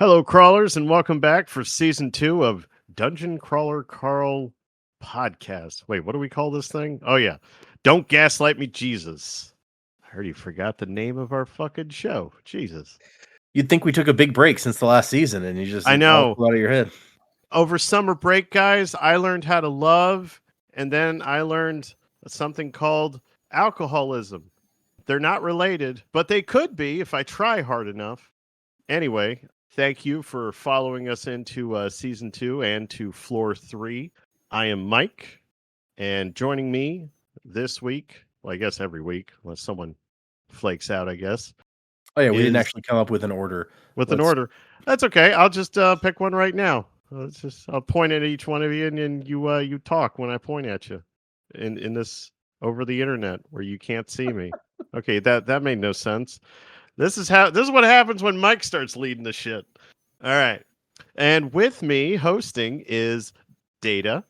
Hello, crawlers, and welcome back for season 2 of Dungeon Crawler Carl podcast. Wait, what do we call this thing? Oh, yeah. Don't gaslight me, Jesus. I heard you forgot the name of our fucking show. Jesus. You'd think we took a big break since the last season, and I know. out of your head. Over summer break, guys, I learned how to love, and then I learned something called alcoholism. They're not related, but they could be if I try hard enough. Anyway, thank you for following us into season 2 and to floor 3. I am Mike, and joining me this week, well, I guess every week, unless someone flakes out, I guess. Oh, yeah, we didn't actually come up with an order. An order. That's okay. I'll just pick one right now. I'll point at each one of you, and then you talk when I point at you in this over the internet where you can't see me. Okay, that made no sense. This is what happens when Mike starts leading the shit. All right. And with me hosting is Data.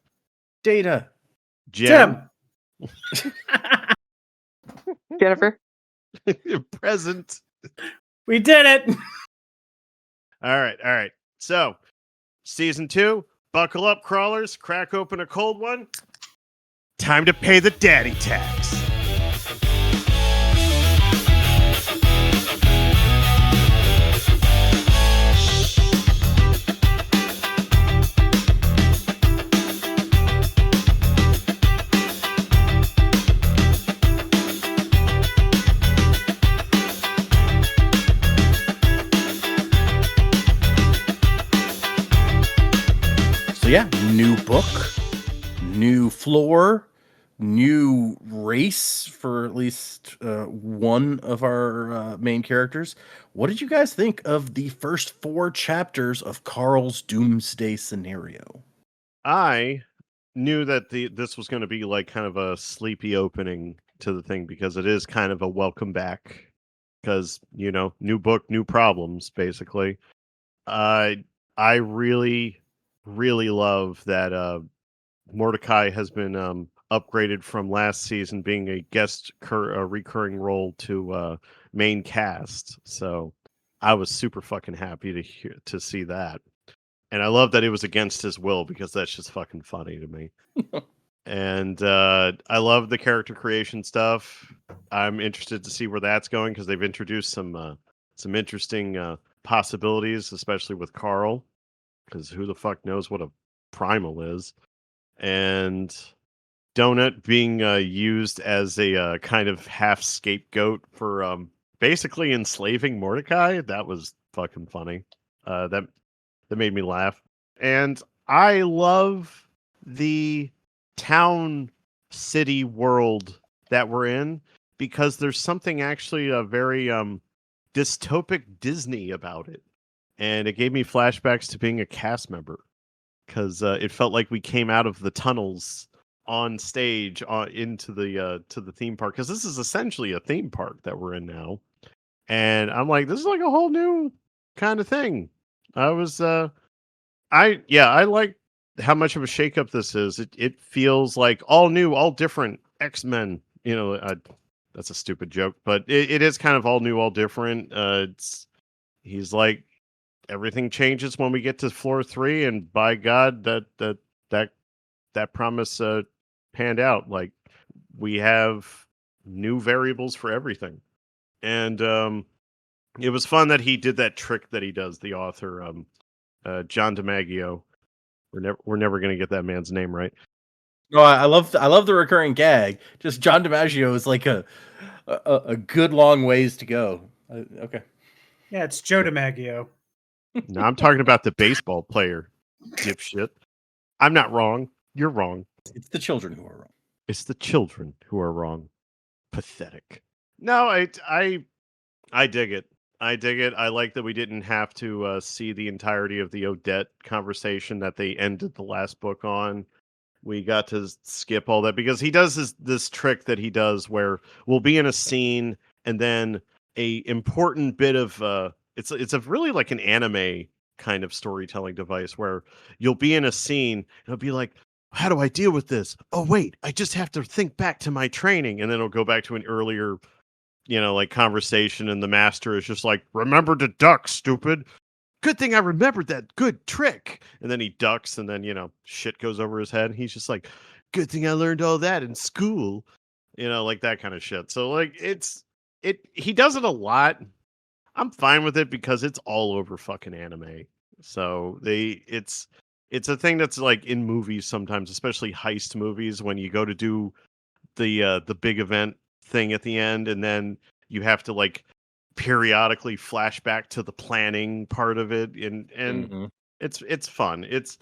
Jim. Jennifer. Present. We did it. All right. So, season 2, buckle up, crawlers, crack open a cold one. Time to pay the daddy tax. Yeah, new book, new floor, new race for at least one of our main characters. What did you guys think of the first 4 chapters of Carl's Doomsday scenario? I knew that this was going to be like kind of a sleepy opening to the thing because it is kind of a welcome back because, new book, new problems, basically. I really love that Mordecai has been upgraded from last season being a guest recurring role to main cast. So I was super fucking happy to see that. And I love that it was against his will because that's just fucking funny to me. And I love the character creation stuff. I'm interested to see where that's going because they've introduced some interesting possibilities, especially with Carl. Because who the fuck knows what a primal is. And Donut being used as a kind of half scapegoat for basically enslaving Mordecai. That was fucking funny. That made me laugh. And I love the town city world that we're in because there's something actually very dystopic Disney about it. And it gave me flashbacks to being a cast member because it felt like we came out of the tunnels on stage into the to the theme park because this is essentially a theme park that we're in now. And I'm like, this is like a whole new kind of thing. I like how much of a shakeup this is. It feels like all new, all different X-Men. That's a stupid joke, but it is kind of all new, all different. He's like, everything changes when we get to floor 3, and by God, that promise panned out. Like, we have new variables for everything, and it was fun that he did that trick that he does. The author, John DiMaggio. We're never gonna get that man's name right. No, I love the recurring gag. Just John DiMaggio is like a good long ways to go. Okay. Yeah, it's Joe DiMaggio. No, I'm talking about the baseball player, dipshit. I'm not wrong. You're wrong. It's the children who are wrong. It's the children who are wrong. Pathetic. No, I dig it. I dig it. I like that we didn't have to see the entirety of the Odette conversation that they ended the last book on. We got to skip all that because he does this trick that he does where we'll be in a scene and then a important bit of it's a really like an anime kind of storytelling device where you'll be in a scene and it'll be like, how do I deal with this? Oh, wait, I just have to think back to my training. And then it'll go back to an earlier, like conversation. And the master is just like, remember to duck, stupid. good thing I remembered that good trick. And then he ducks, and then shit goes over his head. He's just like, good thing I learned all that in school, like that kind of shit. So like he does it a lot. I'm fine with it because it's all over fucking anime. So it's a thing that's like in movies sometimes, especially heist movies, when you go to do the big event thing at the end, and then you have to like periodically flash back to the planning part of it, and it's fun. It's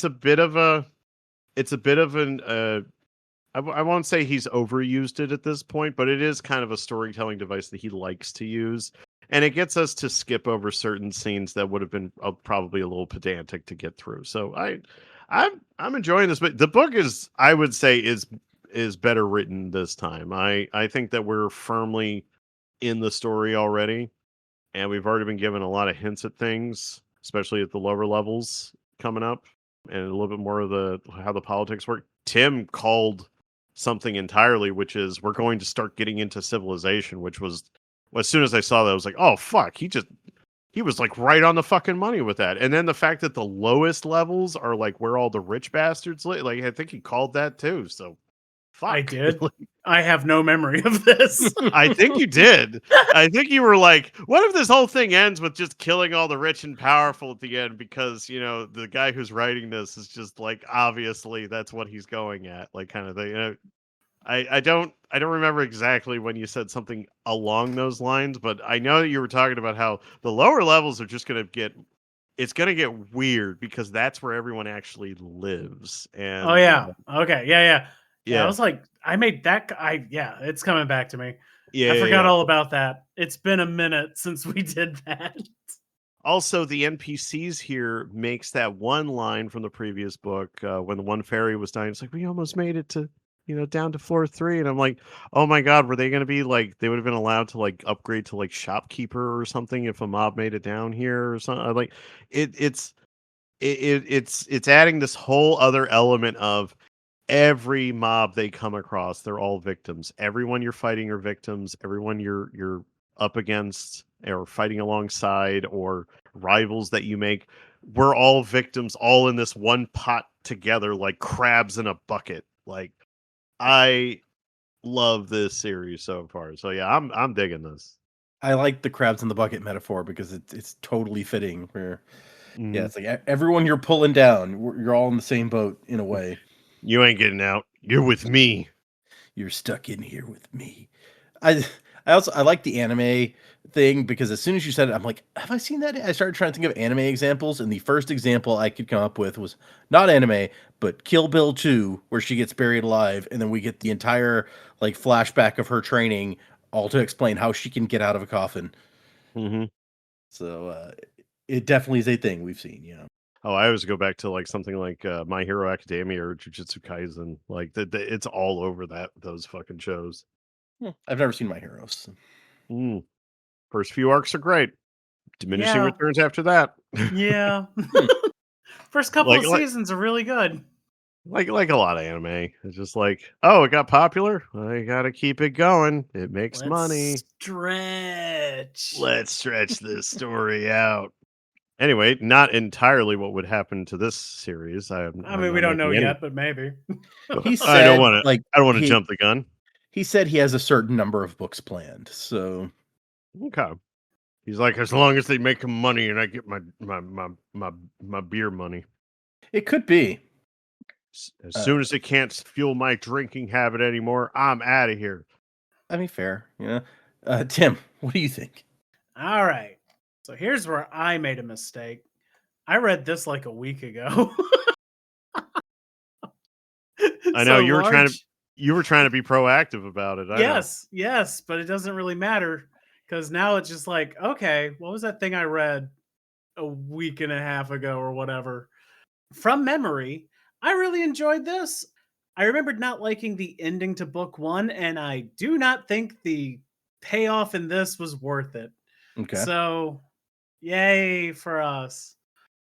a bit of an I won't say he's overused it at this point, but it is kind of a storytelling device that he likes to use. And it gets us to skip over certain scenes that would have been probably a little pedantic to get through. So I'm enjoying this, but the book is, I would say, is better written this time. I think that we're firmly in the story already, and we've already been given a lot of hints at things, especially at the lower levels coming up, and a little bit more of how the politics work. Tim called something entirely, which is we're going to start getting into civilization, which was, as soon as I saw that, I was like, oh fuck, he was like right on the fucking money with that. And then the fact that the lowest levels are like where all the rich bastards live, like I think he called that too. So fuck. I did. I have no memory of this. I think you did. I think you were like, what if this whole thing ends with just killing all the rich and powerful at the end, because the guy who's writing this is just like, obviously that's what he's going at, like, kind of thing. I don't remember exactly when you said something along those lines, but I know that you were talking about how the lower levels are just going to get weird because that's where everyone actually lives. And Oh yeah. Okay. Yeah. yeah, I was like, I made that. It's coming back to me. yeah, I forgot yeah. all about that. It's been a minute since we did that. Also, the NPCs here makes that one line from the previous book when the one fairy was dying. It's like, we almost made it to, down to floor 3. And I'm like, oh my God, were they going to be like, they would have been allowed to like upgrade to like shopkeeper or something if a mob made it down here or something. Like it's adding this whole other element of every mob they come across, they're all victims. Everyone you're fighting are victims. Everyone you're up against or fighting alongside, or rivals that you make, we're all victims, all in this one pot together, like crabs in a bucket. Like, I love this series so far. So yeah, I'm digging this. I like the crabs in the bucket metaphor because it's totally fitting. Where Mm. it's like everyone you're pulling down, you're all in the same boat in a way. You ain't getting out. You're with me. You're stuck in here with me. I like the anime thing because as soon as you said it, I'm like, have I seen that? I started trying to think of anime examples, and the first example I could come up with was not anime, but Kill Bill 2, where she gets buried alive, and then we get the entire like flashback of her training, all to explain how she can get out of a coffin. Mm-hmm. So it definitely is a thing we've seen, Oh, I always go back to like something like My Hero Academia or Jujutsu Kaisen. Like it's all over those fucking shows. I've never seen My Heroes. First few arcs are great. Diminishing Yeah. returns after that. Yeah. First couple of seasons are really good. Like a lot of anime. It's just like, oh, it got popular. I gotta keep it going. It makes money. Stretch. Let's stretch this story out. Anyway, not entirely what would happen to this series. I mean, we don't know yet, but maybe. He said, I don't want to. like, I don't want to jump the gun. He said he has a certain number of books planned. So okay. He's like, as long as they make him money and I get my beer money. It could be. As soon as it can't fuel my drinking habit anymore, I'm out of here. I mean, fair. Tim, what do you think? All right. So here's where I made a mistake. I read this like a week ago. I know you were trying to be proactive about it. Yes, but it doesn't really matter because now it's just like, okay, what was that thing I read a week and a half ago or whatever? From memory, I really enjoyed this. I remembered not liking the ending to book 1, and I do not think the payoff in this was worth it. Okay. So, yay for us.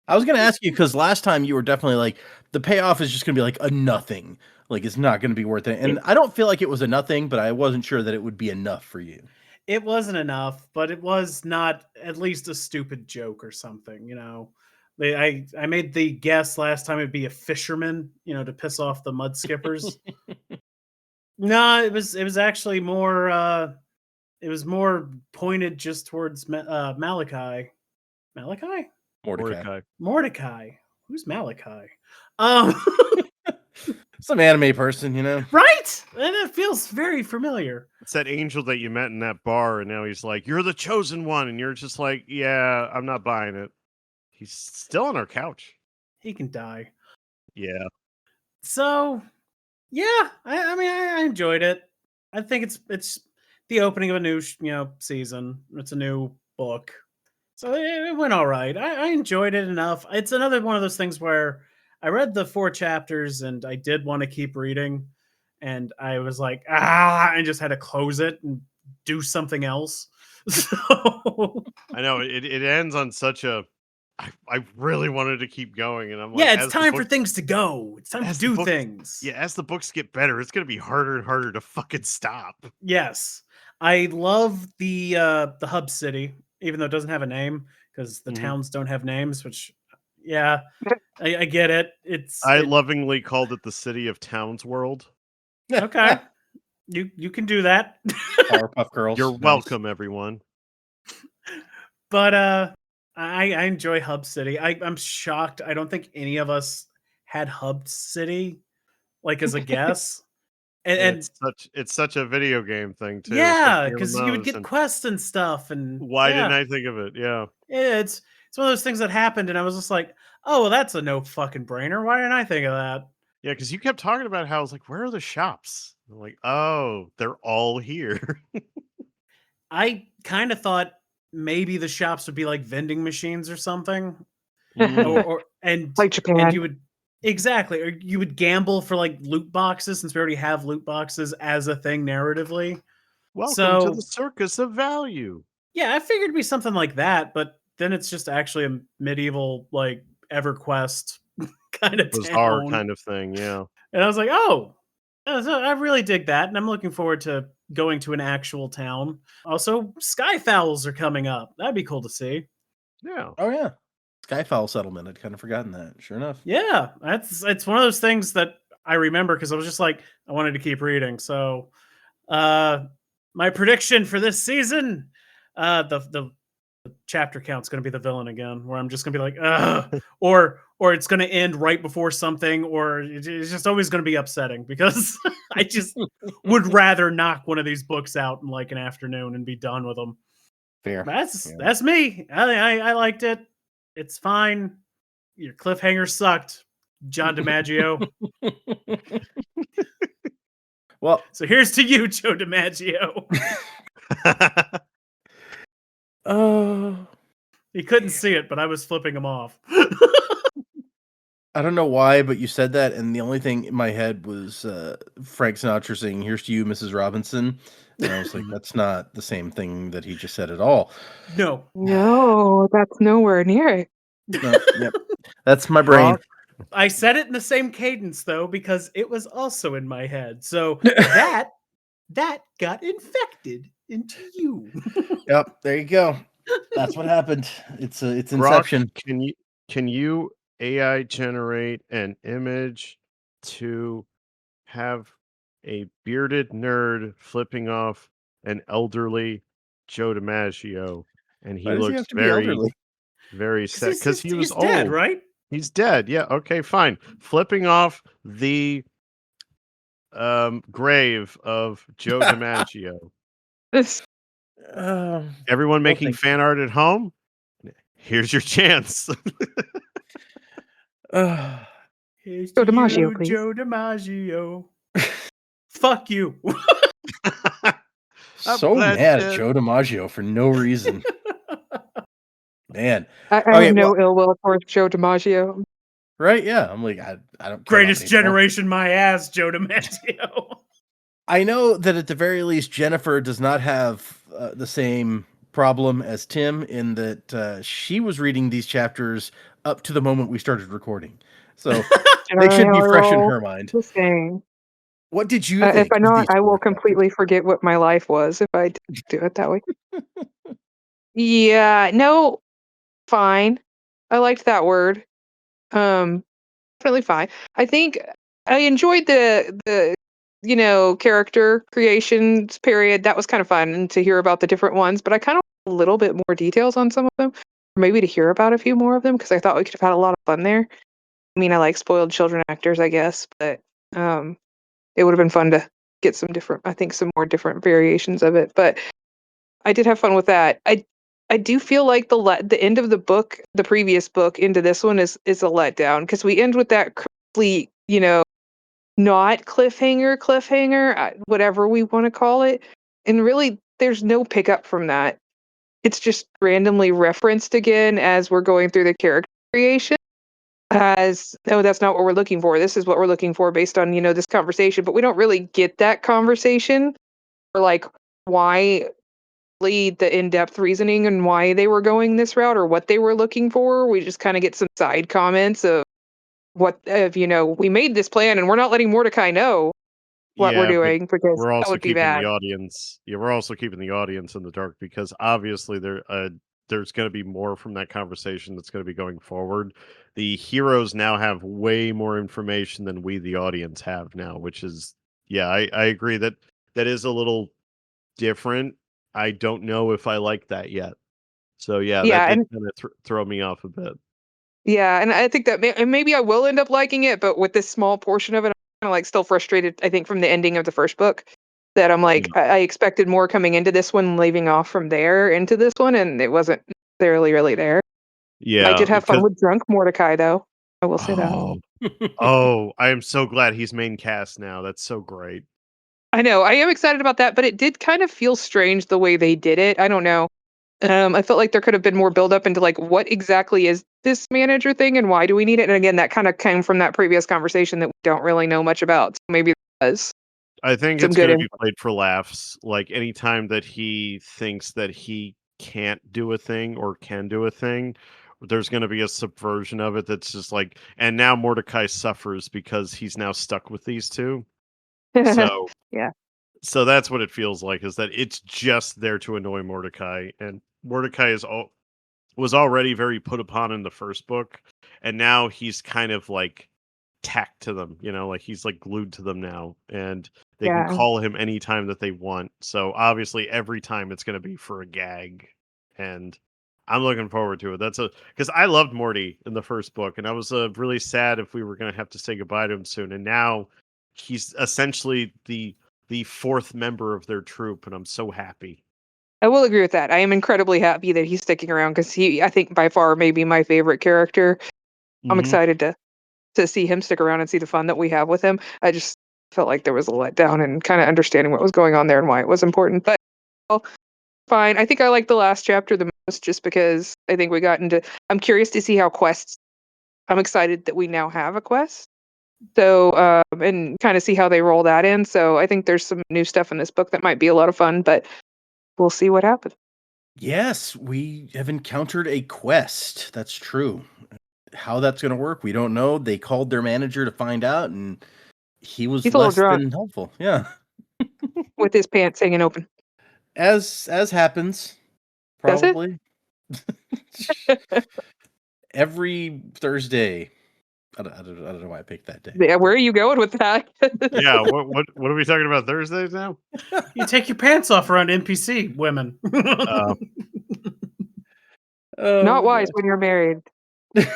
I was going to ask you because last time you were definitely like, the payoff is just going to be like a nothing. Like, it's not going to be worth it. And I don't feel like it was a nothing, but I wasn't sure that it would be enough for you. It wasn't enough, but it was not at least a stupid joke or something, I made the guess last time it'd be a fisherman, to piss off the mud skippers. No, it was actually more it was more pointed just towards Malachi. Malachi? Mordecai. Mordecai. Who's Malachi? Um Some anime person, right? And it feels very familiar. It's that angel that you met in that bar, and now he's like, "You're the chosen one," and you're just like, "Yeah, I'm not buying it." He's still on our couch. He can die. Yeah, So, yeah, I mean, I enjoyed it. I think it's the opening of a new season. It's a new book, so it went all right. I enjoyed it enough. It's another one of those things where I read the 4 chapters and I did want to keep reading, and I was like, and just had to close it and do something else. So I know it ends on such a. I really wanted to keep going, and I'm like, yeah, it's as the time for book- things to go. It's time to as the do books- things. Yeah, as the books get better, it's gonna be harder and harder to fucking stop. Yes. I love the hub city, even though it doesn't have a name, because the Mhm. towns don't have names, which yeah, I get it. I lovingly called it the City of Towns World. Okay. You can do that. Powerpuff Girls. You're Nice. welcome, everyone. But I enjoy Hub City. I'm shocked. I don't think any of us had Hub City like as a guess. And It's such a video game thing too. yeah, especially on because you would those, get and quests and stuff, and why yeah. didn't I think of it? Yeah. Yeah, it's one of those things that happened, and I was just like, "Oh, well, that's a no fucking brainer. Why didn't I think of that?" Yeah, because you kept talking about how I was like, where are the shops? I'm like, oh, they're all here. I kind of thought maybe the shops would be like vending machines or something, Mm. or and Like Japan. you would exactly, or you would gamble for like loot boxes since we already have loot boxes as a thing narratively. Welcome to So the circus of value. yeah, I figured it'd be something like that, but then it's just actually a medieval like EverQuest kind of Bizarre town. kind of thing. Yeah. And I was like, oh, so I really dig that. And I'm looking forward to going to an actual town. Also, Skyfowls are coming up. That'd be cool to see. Yeah. Oh yeah, Skyfall settlement. I'd kind of forgotten that. Sure enough. Yeah, it's one of those things that I remember because I was just like, I wanted to keep reading. So my prediction for this season, the chapter count's going to be the villain again, where I'm just going to be like, ugh, or it's going to end right before something, or it's just always going to be upsetting because I just would rather knock one of these books out in like an afternoon and be done with them. Fair. That's me. I liked it. It's fine. Your cliffhanger sucked, John DiMaggio. Well, So here's to you, Joe DiMaggio. He couldn't see it, but I was flipping him off. I don't know why, but you said that, and the only thing in my head was Frank Sinatra saying, "Here's to you, Mrs. Robinson," and I was like, "That's not the same thing that he just said at all." No. No, that's nowhere near it. No, yep. That's my brain. Rock. I said it in the same cadence though, because it was also in my head. So that got infected into you. Yep, there you go. That's what happened. It's Rock, Inception. can you AI generate an image to have a bearded nerd flipping off an elderly Joe DiMaggio, and he Why does he looks have to be very, elderly? very sad because he was he's old. dead, right? He's dead. Yeah. Okay. Fine. Flipping off the grave of Joe DiMaggio. This Everyone No, making thank fan art at home. Here's your chance. Here's Joe to DiMaggio, you, please. Joe DiMaggio. Fuck you. so glad mad to- at Joe DiMaggio for no reason. Man, I Okay, have no well- ill will towards Joe DiMaggio. right? Yeah, I'm like, I don't care about Greatest baseball. generation, my ass, Joe DiMaggio. I know that at the very least, Jennifer does not have the same problem as Tim in that she was reading these chapters up to the moment we started recording. So they should be fresh in her mind. The same. What did you If think I of not, these I will 4 chapters? completely forget what my life was if I do it that way. Yeah, no, fine. I liked that word. Um, Definitely fine. I think I enjoyed the character creations period. That was kind of fun to hear about the different ones, but I kind of want a little bit more details on some of them, or maybe to hear about a few more of them because I thought we could have had a lot of fun there. I mean, I like spoiled children actors, I guess, but it would have been fun to get some more different variations of it. But I did have fun with that. I do feel like the end of the book, the previous book into this one is a letdown because we end with that complete, not cliffhanger, whatever we want to call it, and really there's no pickup from that. It's just randomly referenced again as we're going through the character creation. As no, that's not what we're looking for. This is what we're looking for based on this conversation, but we don't really get that conversation or like why lead the in-depth reasoning and why they were going this route or what they were looking for. We just kind of get some side comments of we made this plan and we're not letting Mordecai know what we're Yeah, but doing because we're that also would be keeping the bad. audience. Yeah, we're also keeping the audience in the dark because obviously there's going to be more from that conversation that's going to be going forward. The heroes now have way more information than we, the audience, have now, which is yeah, I agree that that is a little different. I don't know if I like that yet. So yeah, that Yeah, did and kind of throw me off a bit. yeah, and I think that and maybe I will end up liking it, but with this small portion of it, I'm kind of like still frustrated. I think from the ending of the first book, that I'm like Yeah, I expected more coming into this one, leaving off from there into this one, and it wasn't necessarily really there. I yeah, did have fun because with drunk Mordecai, though. I will say that. oh oh, I am so glad he's main cast now. That's so great. I know I am excited about that, but it did kind of feel strange the way they did it. I don't know. I felt like there could have been more build up into like what exactly is this manager thing and why do we need it? And again, that kind of came from that previous conversation that we don't really know much about. So maybe there was I think some it's good gonna be info. played for laughs. Like anytime that he thinks that he can't do a thing or can do a thing, there's gonna be a subversion of it that's just like, and now Mordecai suffers because he's now stuck with these two. So Yeah, so that's what it feels like, is that it's just there to annoy Mordecai. And Mordecai was already very put upon in the first book, and now he's kind of like tacked to them, like he's like glued to them now, and they can yeah. call him anytime that they want. So obviously every time it's going to be for a gag, and I'm looking forward to it. That's a because I loved Morty in the first book, and I was really sad if we were going to have to say goodbye to him soon. And now he's essentially the fourth member of their troop, and I'm so happy. I will agree with that. I am incredibly happy that he's sticking around because I think, by far, maybe my favorite character. I'm Hmm. excited to see him stick around and see the fun that we have with him. I just felt like there was a letdown and kind of understanding what was going on there and why it was important. But well, fine. I think I like the last chapter the most just because I think we got into. I'm curious to see how quests. I'm excited that we now have a quest. So, and kind of see how they roll that in. So I think there's some new stuff in this book that might be a lot of fun, but we'll see what happens. Yes, we have encountered a quest. That's true. How that's going to work, we don't know. They called their manager to find out, and he was He's a little less drunk than helpful. Yeah, with his pants hanging open. as happens, Does it? probably every Thursday. I don't know why I picked that day. Yeah, where are you going with that? Yeah, what are we talking about Thursdays now? You take your pants off around NPC women. Uh, Not Oh wise when you're married. god.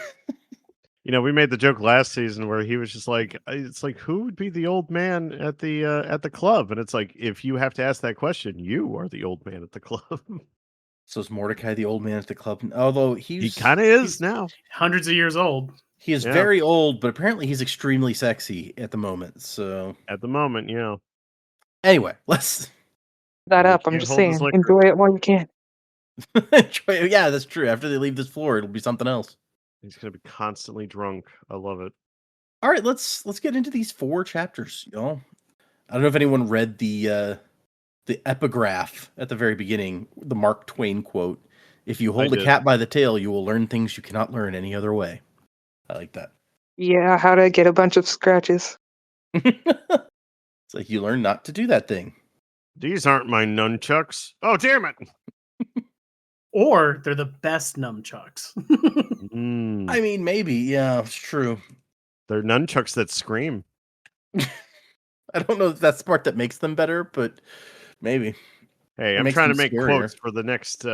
we made the joke last season where he was just like, it's like, who would be the old man at the club? And it's like, if you have to ask that question, you are the old man at the club. So is Mordecai the old man at the club? Although He kind of is now. Hundreds of years old. he is Yeah. very old, but apparently he's extremely sexy at the moment. So At the moment, anyway, let's That He up. I'm can't just hold his saying. liquor. Enjoy it while you can. enjoy. Yeah, that's true. After they leave this floor, it'll be something else. He's gonna be constantly drunk. I love it. All right, let's get into these 4 chapters, y'all. I don't know if anyone read the epigraph at the very beginning, the Mark Twain quote. If you hold a did. cat by the tail, you will learn things you cannot learn any other way. I like that. Yeah, how to get a bunch of scratches. It's like you learn not to do that thing. These aren't my nunchucks. Oh, damn it. Or they're the best nunchucks. Mm, I mean, maybe. Yeah, it's true. they're nunchucks that scream. I don't know if that's the part that makes them better, but maybe. Hey, It I'm makes trying to them make scarier. quotes for the next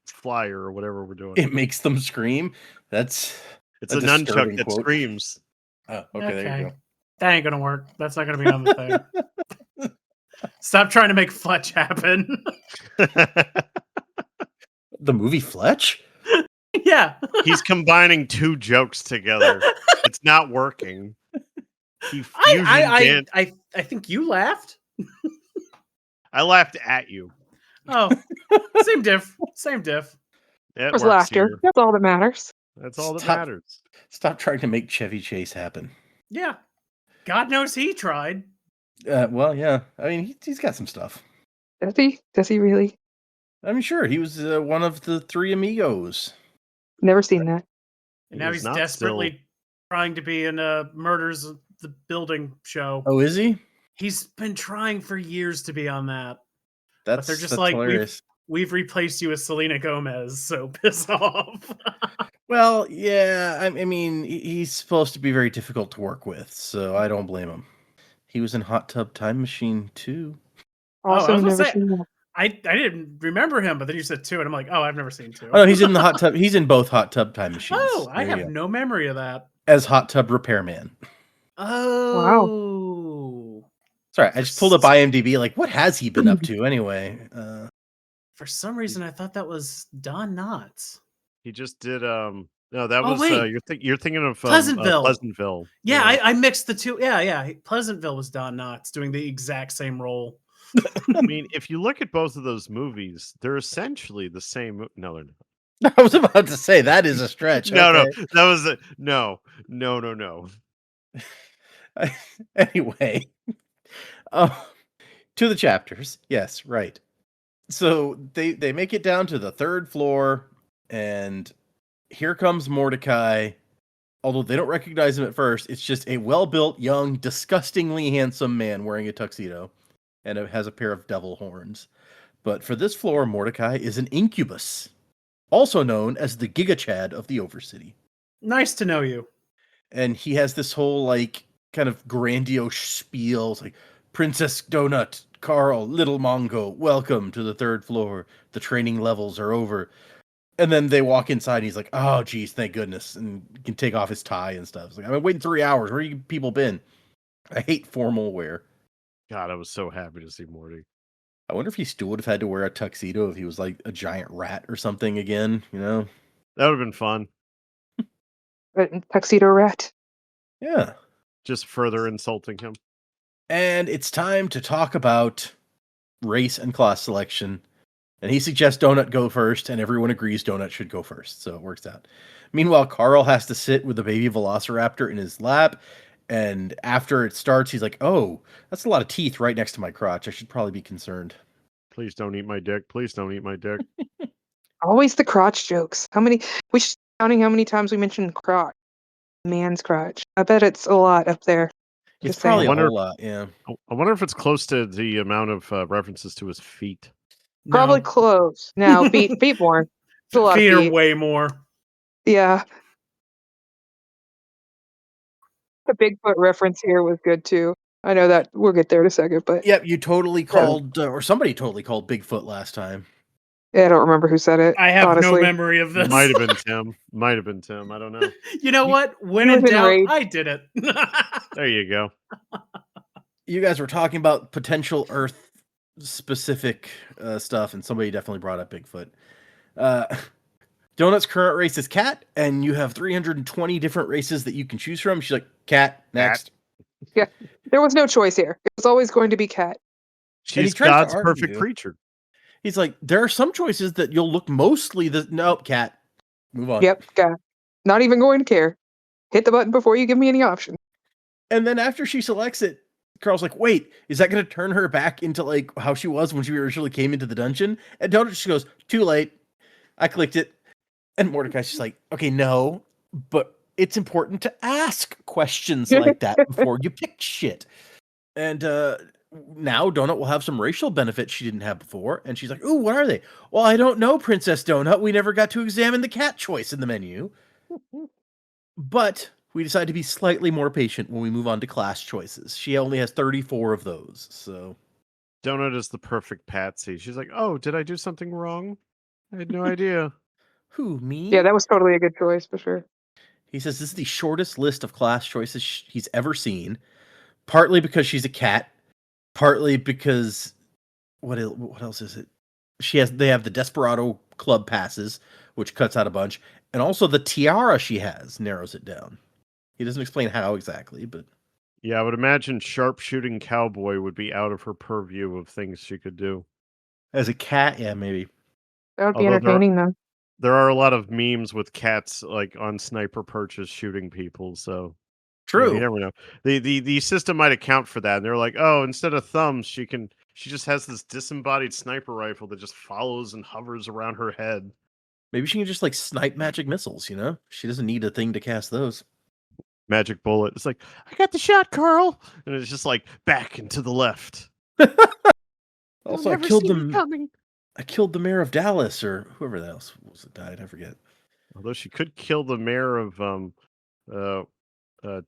flyer or whatever we're doing. It makes them scream. That's It's a a nunchuck disturbing that quote. screams. Oh, okay, there you That ain't gonna work. That's not gonna be on the thing. Stop trying to make Fletch happen. go. The movie Fletch? Yeah. He's combining two jokes together. It's not working. He fusion Dan- I think you laughed. I laughed at you. Oh, same diff. Same diff. It There was works laughter. here. That's all that matters. That's all that Stop. matters. Stop trying to make Chevy Chase happen. Yeah. God knows he tried. Well, yeah. I mean, he's got some stuff. Does he? Does he really? I mean, sure, he was one of the three amigos. Never seen that. And now is he's not desperately trying to be in a Murders of the Building show. Oh, is he? He's been trying for years to be on that. That's they're just that's like, hilarious. We've replaced you with Selena Gomez, so piss off. Well, yeah. I mean, he's supposed to be very difficult to work with, so I don't blame him. He was in Hot Tub Time Machine too. Also, I was gonna never say- seen that. I didn't remember him, but then you said 2, and I'm like, oh, I've never seen 2. Oh, no, he's in the Hot Tub. He's in both Hot Tub Time Machines. Oh, I There you have go. no memory of that. As Hot Tub Repairman. Oh. Sorry, I just pulled up IMDb. Like, what has he been up to anyway? For some reason, I thought that was Don Knotts. He just did. No, that Oh, was. wait. You're thinking of Pleasantville. Pleasantville. Yeah, I mixed the two. Yeah. Pleasantville was Don Knotts doing the exact same role. I mean, if you look at both of those movies, they're essentially the same. No, they're not. I was about to say that is a stretch. No, Okay. no, that was a no. Anyway, to the chapters. Yes, right. So they make it down to the 3rd floor, and here comes Mordecai. Although they don't recognize him at first, it's just a well-built, young, disgustingly handsome man wearing a tuxedo, and it has a pair of devil horns. But for this floor, Mordecai is an incubus, also known as the Giga Chad of the Overcity. Nice to know you. And he has this whole like kind of grandiose spiel. It's like, Princess Donut, Carl, Little Mongo, welcome to the 3rd floor. The training levels are over. And then they walk inside and he's like, oh geez, thank goodness. And he can take off his tie and stuff. It's like, I've been waiting 3 hours. Where you people been? I hate formal wear. God, I was so happy to see Morty. I wonder if he still would have had to wear a tuxedo if he was like a giant rat or something again, you know? That would have been fun. But Tuxedo Rat. Yeah. Just further insulting him. And it's time to talk about race and class selection. And he suggests Donut go first, and everyone agrees Donut should go first, so it works out. Meanwhile, Carl has to sit with the baby velociraptor in his lap, and after it starts, he's like, oh, that's a lot of teeth right next to my crotch. I should probably be concerned. Please don't eat my dick. Please don't eat my dick. Always the crotch jokes. We should counting how many times we mentioned crotch. Man's crotch. I bet it's a lot up there. It's Just probably saying. a Wonder- whole lot, yeah. I wonder if it's close to the amount of references to his feet. Probably No. close. No, feet more. It's a lot of Feet are feet. way more. Yeah. The Bigfoot reference here was good too. I know that we'll get there in a second, but Yep, you totally called, or somebody totally called Bigfoot last time. yeah, I don't remember who said it. I have honestly. no memory of this. Might have been Tim. Might have been Tim. I don't know. You know what? When he in was doubt, enraged. I did it. There you go. You guys were talking about potential Earth specific stuff, and somebody definitely brought up Bigfoot. Donut's current race is cat, and you have 320 different races that you can choose from. She's like, cat, next. There was no choice here. It was always going to be cat. he She's tries to God's argue. perfect creature. He's like, there are some choices that you'll look mostly the nope, cat. Move on. Yep, cat. Not even going to care. Hit the button before you give me any options. And then after she selects it, Carl's like, wait, is that going to turn her back into like how she was when she originally came into the dungeon? And Donut just goes, too late. I clicked it. And Mordecai's just like, okay, no, but it's important to ask questions like that before you pick shit. And now Donut will have some racial benefits she didn't have before. And she's like, "Ooh, what are they?" "Well, I don't know, Princess Donut. We never got to examine the cat choice in the menu." But we decide to be slightly more patient when we move on to class choices. She only has 34 of those, so Donut is the perfect patsy. She's like, "Oh, did I do something wrong? I had no idea." who, me? Yeah, that was totally a good choice for sure. He says this is the shortest list of class choices he's ever seen, partly because she's a cat, partly because what else is it? They have the Desperado Club passes, which cuts out a bunch, and also the tiara she has narrows it down. He doesn't explain how exactly, but Yeah, I would imagine sharpshooting cowboy would be out of her purview of things she could do. as a cat, yeah, maybe. That would be Although entertaining though. there are a lot of memes with cats like on sniper perches shooting people, so True. you never know. The system might account for that. And they're like, "Oh, instead of thumbs, she just has this disembodied sniper rifle that just follows and hovers around her head." Maybe she can just like snipe magic missiles, you know? She doesn't need a thing to cast those. Magic bullet. It's like, "I got the shot, Carl." And it's just like back and to the left. Also, You'll never see me coming. I killed the mayor of Dallas, or whoever else was that died. I forget. Although she could kill the mayor of uh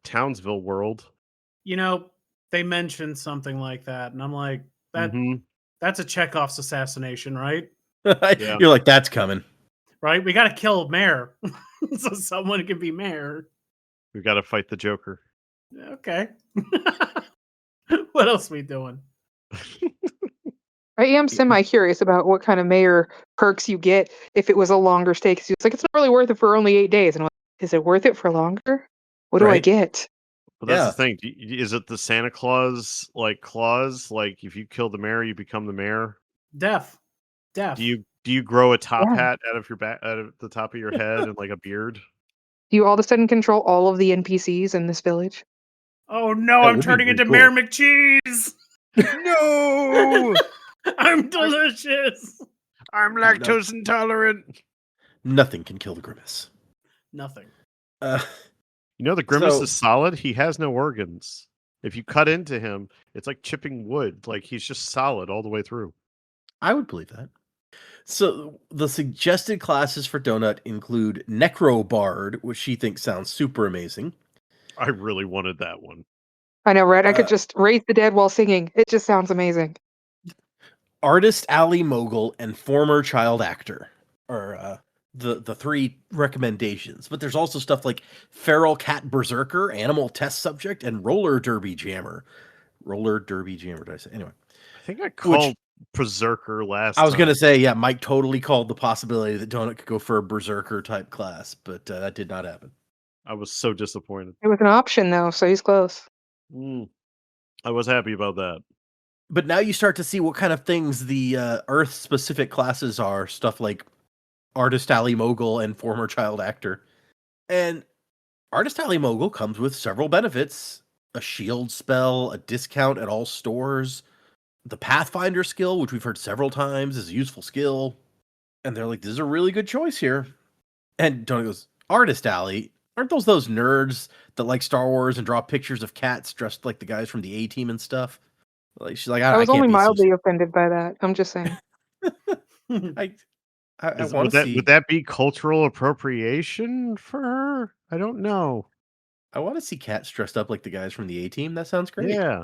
Townsville World. You know, they mentioned something like that, and I'm like, Mm-hmm. that's a Chekhov's assassination, right? Yeah. You're like, that's coming. Right? We got to kill mayor so someone can be mayor. We've got to fight the Joker. Okay. What else we doing? I am semi-curious about what kind of mayor perks you get if it was a longer stay. Because it's like, it's not really worth it for only 8 days. And I'm like, is it worth it for longer? What do I Right. get? But that's Yeah. the thing. Is it the Santa Claus clause? Like if you kill the mayor, you become the mayor. Deaf. Do you grow a top Yeah. hat out of your back, out of the top of your head, and like a beard? Do you all of a sudden control all of the NPCs in this village? Oh no, That I'm would be turning pretty into cool. Mayor McCheese. No, I'm delicious. I'm lactose intolerant. Nothing can kill the Grimace. Nothing. You know the Grimace So- is solid. He has no organs. If you cut into him, it's like chipping wood. Like he's just solid all the way through. I would believe that. So the suggested classes for Donut include Necrobard, which she thinks sounds super amazing. I really wanted that one. I know, right? I Uh, could just raise the dead while singing. It just sounds amazing. Artist Alley Mogul and former child actor are the three recommendations. But there's also stuff like Feral Cat Berserker, Animal Test Subject, and Roller Derby Jammer. Roller Derby Jammer, did I say? Anyway. I think I called Berserker last I was time. going to say, yeah, Mike totally called the possibility that Donut could go for a Berserker type class, but that did not happen. I was so disappointed. It was an option, though, so he's close. I was happy about that. But now you start to see what kind of things the Earth-specific classes are. Stuff like Artist Alley Mogul and former child actor. And Artist Alley Mogul comes with several benefits. A shield spell, a discount at all stores, the Pathfinder skill, which we've heard several times is a useful skill. And they're like, this is a really good choice here. And Tony goes, Artist Alley? Aren't those nerds that like Star Wars and draw pictures of cats dressed like the guys from the A-Team and stuff? Like she's like, I was can't only be mildly offended by that. I'm just saying. I want to see. Would that be cultural appropriation for her? I don't know. I want to see cats dressed up like the guys from the A-Team. That sounds great. Yeah.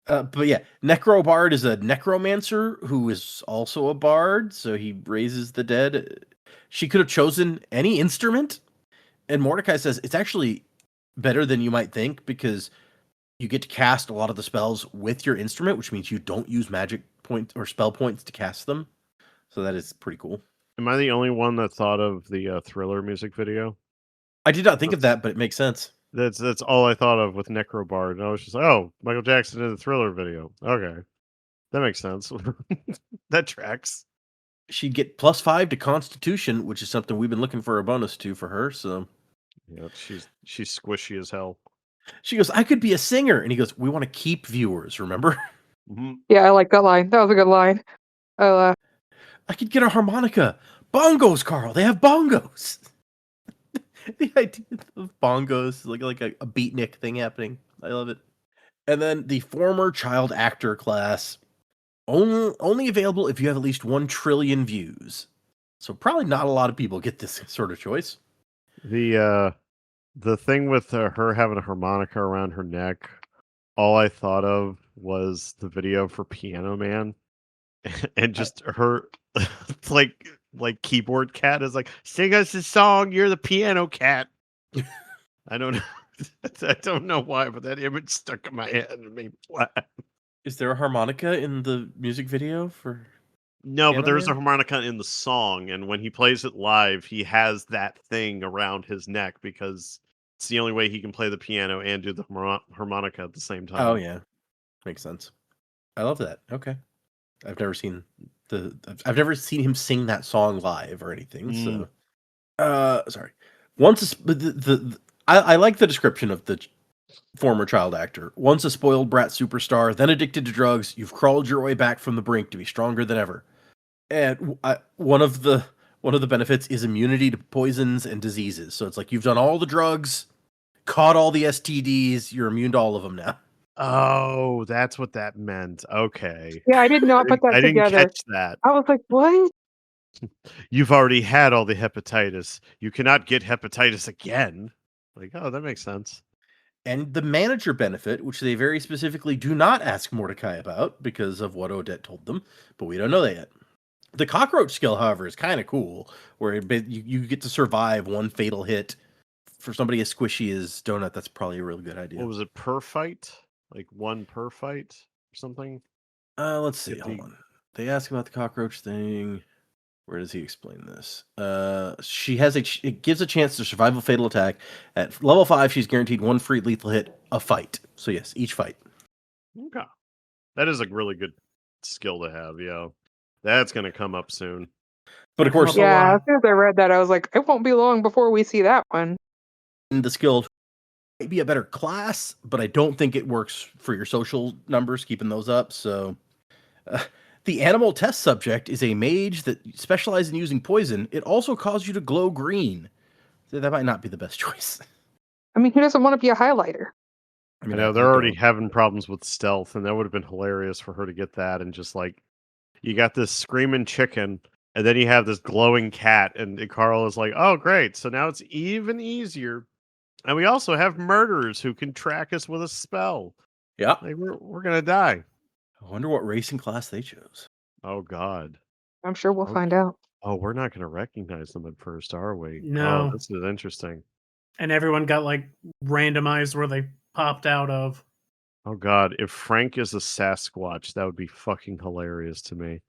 But yeah, Necrobard is a necromancer who is also a bard, so he raises the dead. She could have chosen any instrument, and Mordecai says it's actually better than you might think because you get to cast a lot of the spells with your instrument, which means you don't use magic points or spell points to cast them. So that is pretty cool. Am I the only one that thought of the Thriller music video? I did not think of that, but it makes sense. That's all I thought of with Necrobard. And I was just like, oh, Michael Jackson did the Thriller video. Okay. That makes sense. That tracks. She'd get +5 to Constitution, which is something we've been looking for a bonus to for her. So Yeah, she's squishy as hell. she goes, I could be a singer. And he goes, we want to keep viewers, remember? Mm-hmm. Yeah, I like that line. That was a good line. I could get a harmonica. Bongos, Carl. They have bongos. The idea of bongos, like a beatnik thing happening. I love it. And then the former child actor class, only available if you have at least 1 trillion views. So probably not a lot of people get this sort of choice. The thing with her having a harmonica around her neck, all I thought of was the video for Piano Man, and just her like keyboard cat is like, sing us a song. You're the piano cat. I don't know. I don't know why, but that image stuck in my head and made me laugh. Is there a harmonica in the music video for? No, but Piano there's a Man? harmonica in the song, and when he plays it live, he has that thing around his neck because it's the only way he can play the piano and do the harmonica at the same time. Oh yeah, makes sense. I love that. Okay, I've never seen him sing that song live or anything. So, sorry. I like the description of the former child actor. Once a spoiled brat superstar, then addicted to drugs, you've crawled your way back from the brink to be stronger than ever. And one of the benefits is immunity to poisons and diseases. So it's like you've done all the drugs, caught all the STDs, you're immune to all of them now. Oh, that's what that meant. Okay. Yeah, I did not put that I didn't together. catch that. I was like, what? You've already had all the hepatitis. You cannot get hepatitis again. Like, oh, that makes sense. And the manager benefit, which they very specifically do not ask Mordecai about because of what Odette told them, but we don't know that yet. The cockroach skill, however, is kind of cool, where you get to survive 1 fatal hit. For somebody as squishy as Donut, that's probably a really good idea. What was it, per fight? Like 1 per fight or something? Let's see. If Hold he- on. They ask about the cockroach thing. Where does he explain this? It gives a chance to survive a fatal attack. At level 5, she's guaranteed 1 free lethal hit a fight. So yes, each fight. Okay. That is a really good skill to have, yeah. That's going to come up soon. But of course, Come up a Yeah, lot. as soon as I read that, I was like, it won't be long before we see that one. the skill might be a better class, but I don't think it works for your social numbers, keeping those up. So the animal test subject is a mage that specializes in using poison. It also causes you to glow green. So that might not be the best choice. I mean, who doesn't want to be a highlighter? I I mean, know they're already don't. having problems with stealth, and that would have been hilarious for her to get that. And just like, you got this screaming chicken, and then you have this glowing cat, and Carl is like, oh, great. So now it's even easier. And we also have murderers who can track us with a spell. Yeah. Like, we're going to die. I wonder what race and class they chose. Oh, God. I'm sure we'll Oh, find out. Oh, we're not going to recognize them at first, are we? No. Oh, this is interesting. And everyone got like randomized where they popped out of. Oh, God. If Frank is a Sasquatch, that would be fucking hilarious to me.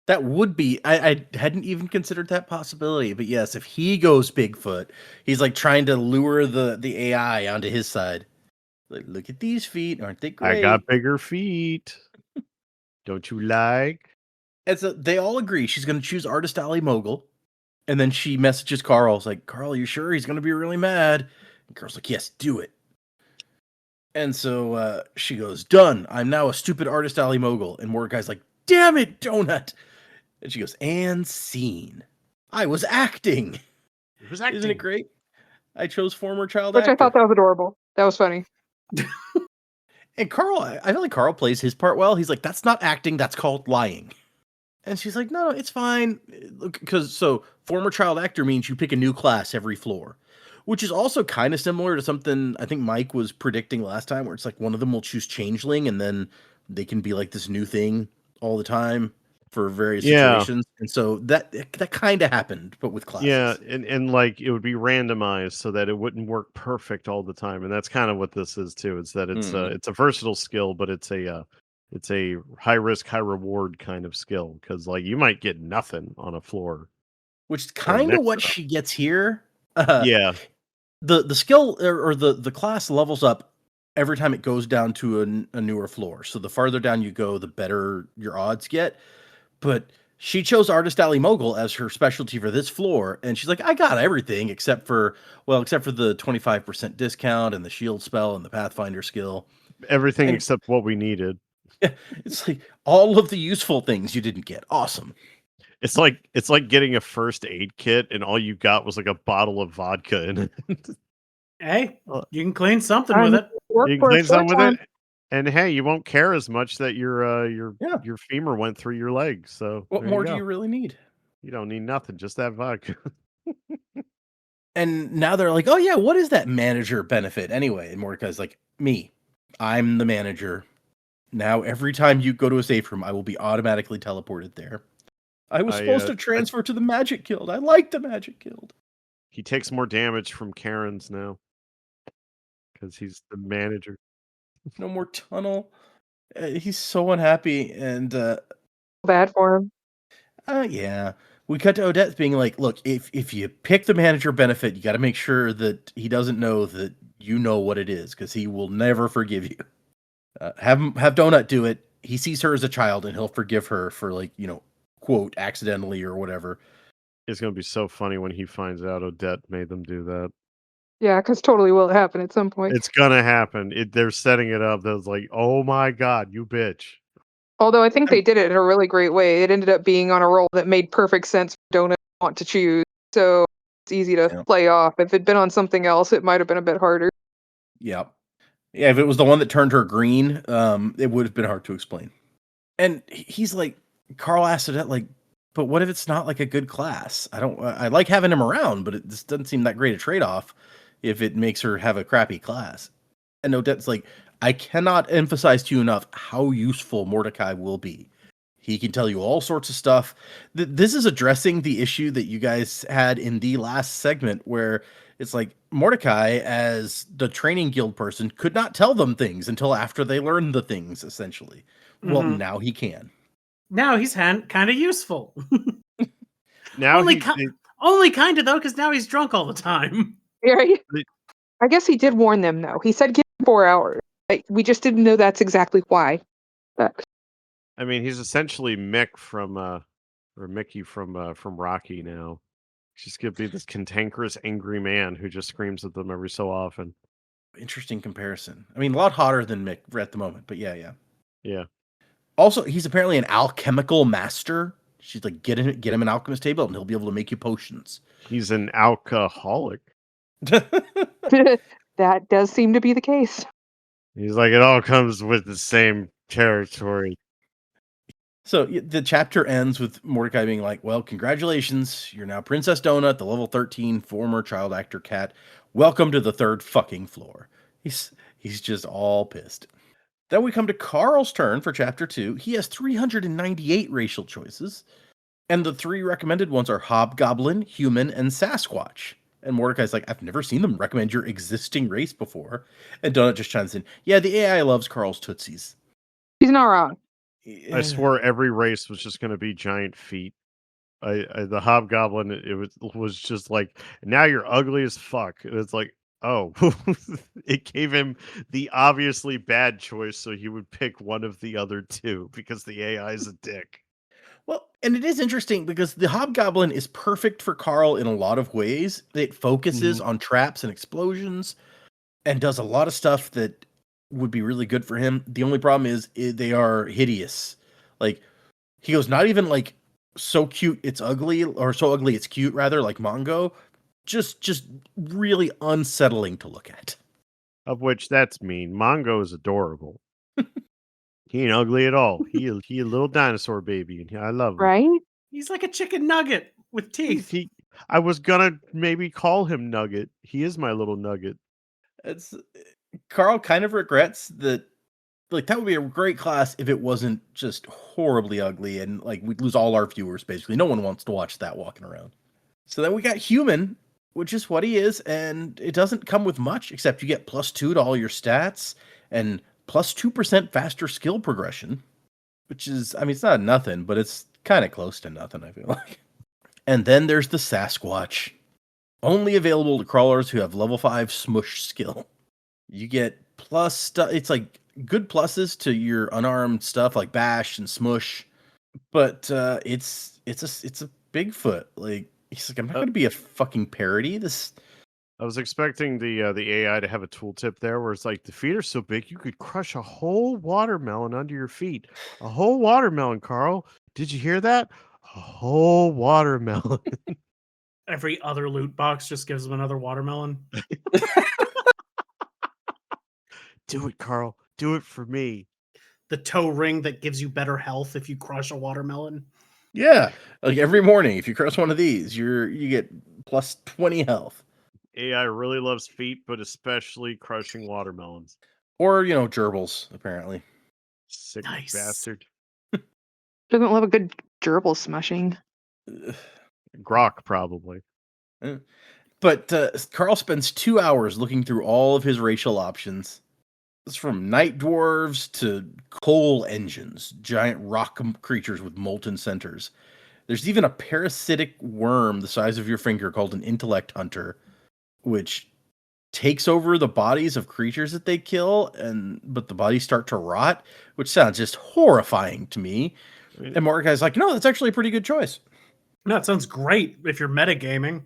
That would be. I hadn't even considered that possibility. But yes, if he goes Bigfoot, he's like trying to lure the AI onto his side. Like, look at these feet. Aren't they great? I got bigger feet. Don't you like? And so they all agree she's going to choose Artist Alley Mogul. And then she messages Carl. It's like, Carl, you sure? He's going to be really mad. And Carl's like, yes, do it. And so she goes, done. I'm now a stupid Artist Alley Mogul. And Mordecai's like, damn it, Donut. And she goes, and scene. I was acting. It was acting. Isn't it great? I chose former child Which actor. I thought that was adorable. That was funny. And Carl, I feel like Carl plays his part well. He's like, that's not acting, that's called lying. And she's like, no, it's fine. Because so former child actor means you pick a new class every floor, which is also kind of similar to something I think Mike was predicting last time, where it's like one of them will choose changeling and then they can be like this new thing all the time for various situations. And so that kind of happened, but with classes. Yeah, and like it would be randomized so that it wouldn't work perfect all the time, and that's kind of what this is too. It's that it's a versatile skill, but it's a high risk, high reward kind of skill because like you might get nothing on a floor, which is kind of what mix it up. she gets here. Yeah, the skill or the class levels up every time it goes down to a newer floor. So the farther down you go, the better your odds get. But she chose Artist Alley Mogul as her specialty for this floor, and she's like, I got everything except for the 25% discount and the shield spell and the Pathfinder skill. everything except what we needed. It's like all of the useful things you didn't get. Awesome. It's like getting a first aid kit and all you got was like a bottle of vodka in it. Hey, you can clean something with it. Work You can for a clean short something time. with it, And hey, you won't care as much that Yeah. your femur went through your leg. So What there more you do go. you really need? You don't need nothing, just that vodka. And now they're like, oh yeah, what is that manager benefit anyway? And Mordecai's like, me. I'm the manager. Now every time you go to a safe room, I will be automatically teleported there. I was supposed to I, transfer to the Magic Guild. I like the Magic Guild. he takes more damage from Karen's now because he's the manager. No more tunnel. He's so unhappy, and Bad for him. yeah. We cut to Odette being like, "Look, if you pick the manager benefit, you got to make sure that he doesn't know that you know what it is, because he will never forgive you. Have Donut do it. He sees her as a child, and he'll forgive her for, like, quote, accidentally or whatever. It's gonna be so funny when he finds out Odette made them do that. Yeah, because totally will happen at some point. It's gonna happen. They're setting it up. That's like, oh my god, you bitch. Although I think they did it in a really great way. It ended up being on a roll that made perfect sense for Donut to want to choose. So it's easy to Yeah. play off. If it'd been on something else, it might have been a bit harder. Yeah. Yeah, if it was the one that turned her green, it would have been hard to explain. And he's like, Carl asked Odette, like, but what if it's not like a good class? I like having him around, but it just doesn't seem that great a trade-off if it makes her have a crappy class. And Odette's like, I cannot emphasize to you enough how useful Mordecai will be. He can tell you all sorts of stuff. This is addressing the issue that you guys had in the last segment, where it's like Mordecai, as the training guild person, could not tell them things until after they learned the things, essentially. Well, Mhm. now he can. Now he's kind of useful. Now only kind of though, because now he's drunk all the time. Right? The- I guess he did warn them, though. He said give him 4 hours. We just didn't know that's exactly why. But I mean, he's essentially Mick from or Mickey from Rocky now. He's just gonna be this cantankerous, angry man who just screams at them every so often. Interesting comparison. I mean, a lot hotter than Mick at the moment, but yeah. Yeah. Also, he's apparently an alchemical master. She's like, get him an alchemist table, and he'll be able to make you potions. He's an alcoholic. that does seem to be the case. He's like, it all comes with the same territory. So the chapter ends with Mordecai being like, well, congratulations. You're now Princess Donut, the level 13 former child actor cat. Welcome to the 3rd fucking floor. He's just all pissed. Then we come to Carl's turn for chapter 2. He has 398 racial choices. And the 3 recommended ones are Hobgoblin, Human, and Sasquatch. And Mordecai's like, I've never seen them recommend your existing race before. And Donut just chimes in, yeah, the AI loves Carl's Tootsies. He's not wrong. I swore every race was just going to be giant feet. The hobgoblin, it was just like, now you're ugly as fuck. It's like, oh, it gave him the obviously bad choice, so he would pick one of the other 2 because the AI is a dick. Well, and it is interesting because the Hobgoblin is perfect for Carl in a lot of ways. It focuses on traps and explosions and does a lot of stuff that would be really good for him. The only problem is they are hideous. Like, he goes, not even like so cute it's ugly, or so ugly it's cute, rather, like Mongo. Just really unsettling to look at. Of which, that's mean. Mongo is adorable. He ain't ugly at all. He a little dinosaur baby, and I love him. Right? He's like a chicken nugget with teeth. I was gonna maybe call him Nugget. He is my little nugget. It's Carl kind of regrets that. Like, that would be a great class if it wasn't just horribly ugly, and like we'd lose all our viewers. Basically, no one wants to watch that walking around. So then we got Human, which is what he is, and it doesn't come with much except you get +2 to all your stats and +2% faster skill progression, which is, I mean, it's not nothing, but it's kind of close to nothing, I feel like. And then there's the Sasquatch, only available to crawlers who have level 5 smush skill. You get plus stuff. It's like good pluses to your unarmed stuff like bash and smush, but it's a Bigfoot. Like, he's like, I'm not gonna be a fucking parody. I was expecting the AI to have a tooltip there where it's like, the feet are so big you could crush a whole watermelon under your feet. A whole watermelon, Carl. Did you hear that? A whole watermelon. Every other loot box just gives him another watermelon. Do it, Carl. do it for me. The toe ring that gives you better health if you crush a watermelon. Yeah, like every morning, if you crush one of these, you get plus 20 health. AI really loves feet, but especially crushing watermelons. Or, gerbils, apparently. Sick Nice. bastard. Doesn't love a good gerbil smushing. Grok, probably. But Carl spends 2 hours looking through all of his racial options. It's from night dwarves to coal engines, giant rock creatures with molten centers. There's even a parasitic worm the size of your finger called an intellect hunter, which takes over the bodies of creatures that they kill, but the bodies start to rot, which sounds just horrifying to me. And Mordecai's like, no, that's actually a pretty good choice. No, it sounds great if you're metagaming.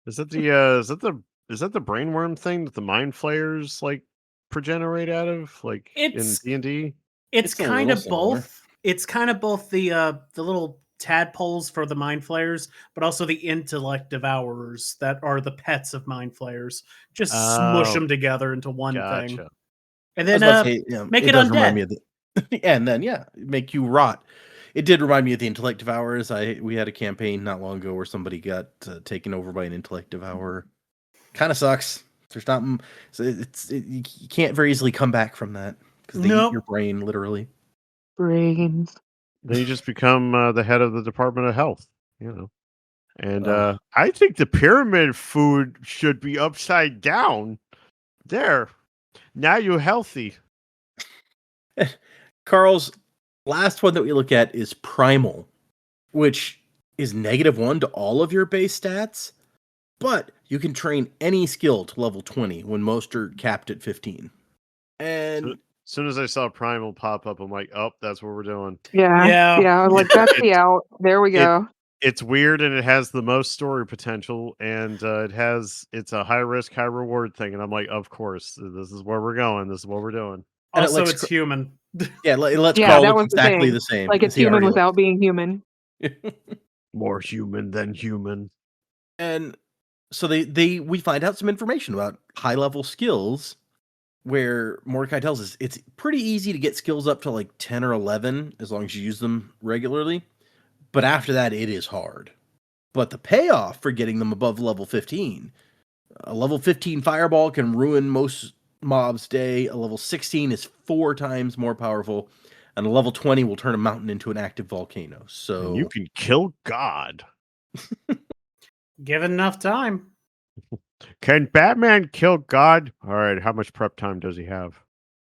Is that the brainworm thing that the mind flayers like progenerate out of, like It's- in D&D? It's It's a kind little of similar. both. It's kind of both the little tadpoles for the mind flayers, but also the intellect devourers that are the pets of mind flayers. Just smush Oh, them together into one thing, gotcha. and I was then about to say, make it does remind undead. me of the, and then make you rot. It did remind me of the intellect devourers. We had a campaign not long ago where somebody got taken over by an intellect devourer. Kind of sucks. There's not you can't very easily come back from that because they eat your brain literally. Brains. Then you just become the head of the Department of Health, And Ugh. I think the pyramid food should be upside down. There. Now you're healthy. Carl's last one that we look at is Primal, which is -1 to all of your base stats, but you can train any skill to level 20 when most are capped at 15. And As soon as I saw Primal pop up, I'm like, oh, that's what we're doing. Yeah. Like that's the out. There we go. It's weird and it has the most story potential, and it's a high risk, high reward thing. And I'm like, of course, this is where we're going. This is what we're doing. And Also, it's human. Yeah, it lets Yeah, Carl that look was the exactly thing. the same. Like it's as he human already without being human. More human than human. And so we find out some information about high level skills, where Mordecai tells us it's pretty easy to get skills up to like 10 or 11 as long as you use them regularly. But after that, it is hard. But the payoff for getting them above level 15, a level 15 fireball can ruin most mobs' day. A level 16 is 4 times more powerful. And a level 20 will turn a mountain into an active volcano. So And you can kill God. Given enough time. Can Batman kill God? All right, how much prep time does he have?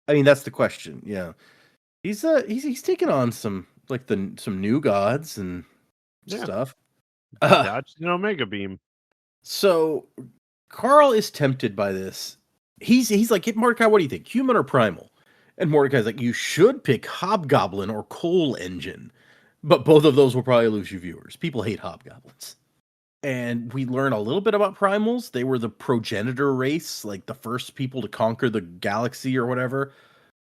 I mean, that's the question. Yeah, he's taking on some new gods and stuff. Dodged an Omega Beam. So Carl is tempted by this. He's like, Mordecai, what do you think, human or primal? And Mordecai's like, you should pick Hobgoblin or Coal Engine, but both of those will probably lose you viewers. People hate Hobgoblins. And we learn a little bit about primals. They were the progenitor race, like the first people to conquer the galaxy or whatever.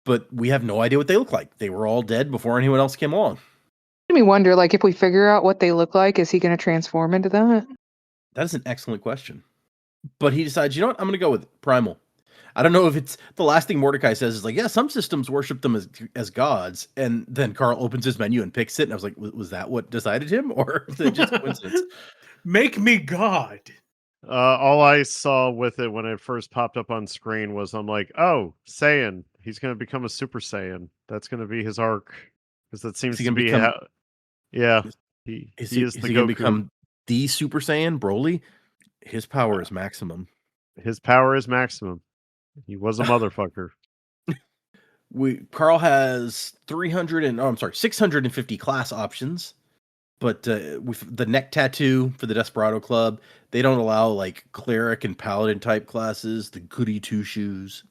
But we have no idea what they look like. They were all dead before anyone else came along. Made me wonder, like, if we figure out what they look like, is he going to transform into that? That is an excellent question. But he decides, you know what? I'm going to go with primal. I don't know if it's the last thing Mordecai says is like, yeah, some systems worship them as gods. And then Carl opens his menu and picks it. And I was like, was that what decided him? Or is it just coincidence? Make me God. All I saw with it when it first popped up on screen was I'm like, oh, Saiyan. He's going to become a Super Saiyan. That's going to be his arc. Because that seems to be how... Yeah. He is the going to become the Super Saiyan, Broly? His power is maximum. His power is maximum. He was a motherfucker. Carl has 650 class options. But with the neck tattoo for the Desperado Club, they don't allow like cleric and paladin type classes, the goody two shoes.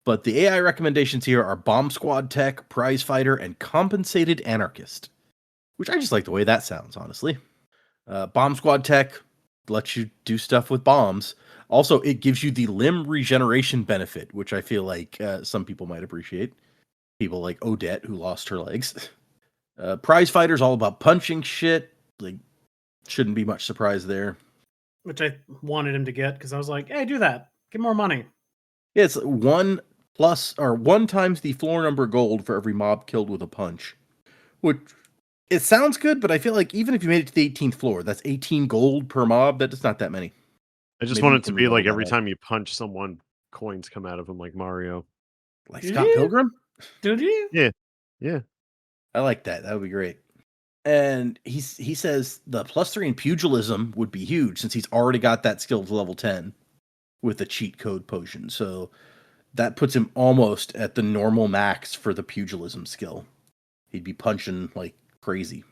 But the AI recommendations here are bomb squad tech, prize fighter, and compensated anarchist, which I just like the way that sounds, honestly. Bomb squad tech lets you do stuff with bombs. Also, it gives you the limb regeneration benefit, which I feel like some people might appreciate. People like Odette, who lost her legs. Prize fighter's all about punching shit. Like, shouldn't be much surprise there. Which I wanted him to get because I was like, hey, do that. Get more money. Yeah, it's one plus or 1 times the floor number gold for every mob killed with a punch. Which it sounds good, but I feel like even if you made it to the 18th floor, that's 18 gold per mob. That is not that many. I just Maybe want you it to can be like re-level every that up. time you punch someone, coins come out of him like Mario. Like Did Scott you? Pilgrim? Did you? Yeah. I like that. That would be great. And he says the +3 in pugilism would be huge since he's already got that skill to level 10 with the cheat code potion. So that puts him almost at the normal max for the pugilism skill. He'd be punching like crazy.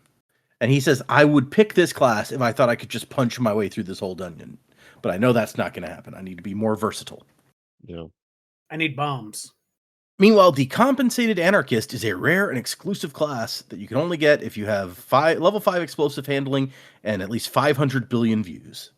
And he says, I would pick this class if I thought I could just punch my way through this whole dungeon. But I know that's not going to happen. I need to be more versatile. Yeah. I need bombs. Meanwhile, the Compensated Anarchist is a rare and exclusive class that you can only get if you have level 5 explosive handling and at least 500 billion views.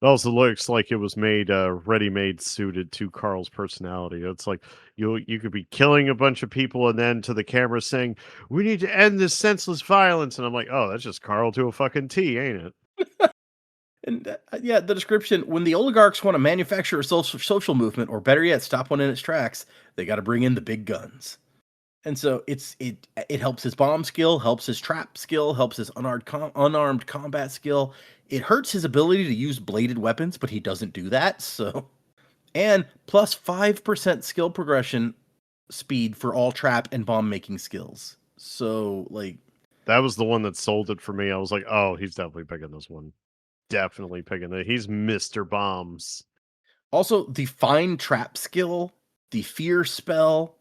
It also looks like it was made ready-made suited to Carl's personality. It's like you could be killing a bunch of people and then to the camera saying, "We need to end this senseless violence," and I'm like, "Oh, that's just Carl to a fucking T, ain't it?" And yeah, the description, when the oligarchs want to manufacture a social movement, or better yet, stop one in its tracks, they got to bring in the big guns. And so it helps his bomb skill, helps his trap skill, helps his unarmed combat skill. It hurts his ability to use bladed weapons, but he doesn't do that. So, and plus 5% skill progression speed for all trap and bomb making skills. So, like, That was the one that sold it for me. I was like, "Oh, he's definitely picking this one. Definitely picking it. He's Mr. Bombs." also the fine trap skill, the fear spell,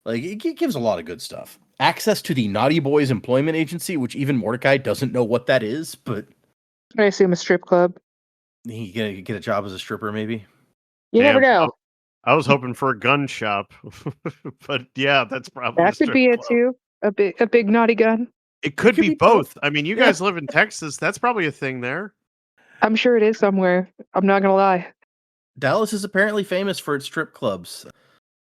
like it gives a lot of good stuff. Access to the Naughty Boys Employment Agency, which even Mordecai doesn't know what that is, but I assume a strip club. he can get a job as a stripper, maybe. You never Damn, know. I was hoping for a gun shop, but yeah, that's probably a That could strip be it club. too. A big naughty gun. It could could be be both. both. I mean, you Yeah. guys live in Texas. That's probably a thing there. I'm sure it is somewhere. I'm not gonna lie. Dallas is apparently famous for its strip clubs.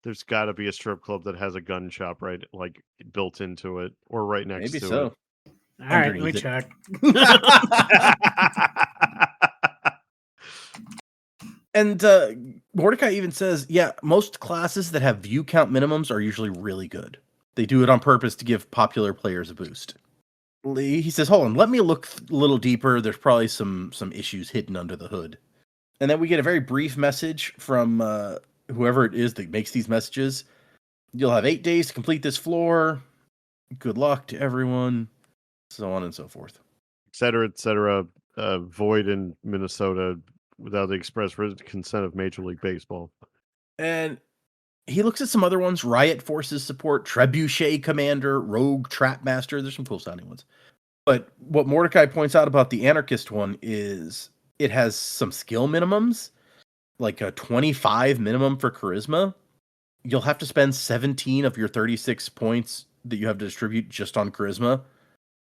There's got to be a strip club that has a gun shop like built into it or right next Maybe to so. All right, let me Underneath it. check. it. And Mordecai even says, yeah, most classes that have view count minimums are usually really good. They do it on purpose to give popular players a boost. He says, hold on, let me look a little deeper. There's probably some issues hidden under the hood. And then we get a very brief message from whoever it is that makes these messages. You'll have 8 days to complete this floor. Good luck to everyone. So on and so forth. Et cetera, et cetera. Void in Minnesota without the express written consent of Major League Baseball. And he looks at some other ones. Riot Forces Support, Trebuchet Commander, Rogue Trap Master. There's some cool sounding ones. But what Mordecai points out about the Anarchist one is it has some skill minimums, like a 25 minimum for Charisma. You'll have to spend 17 of your 36 points that you have to distribute just on Charisma,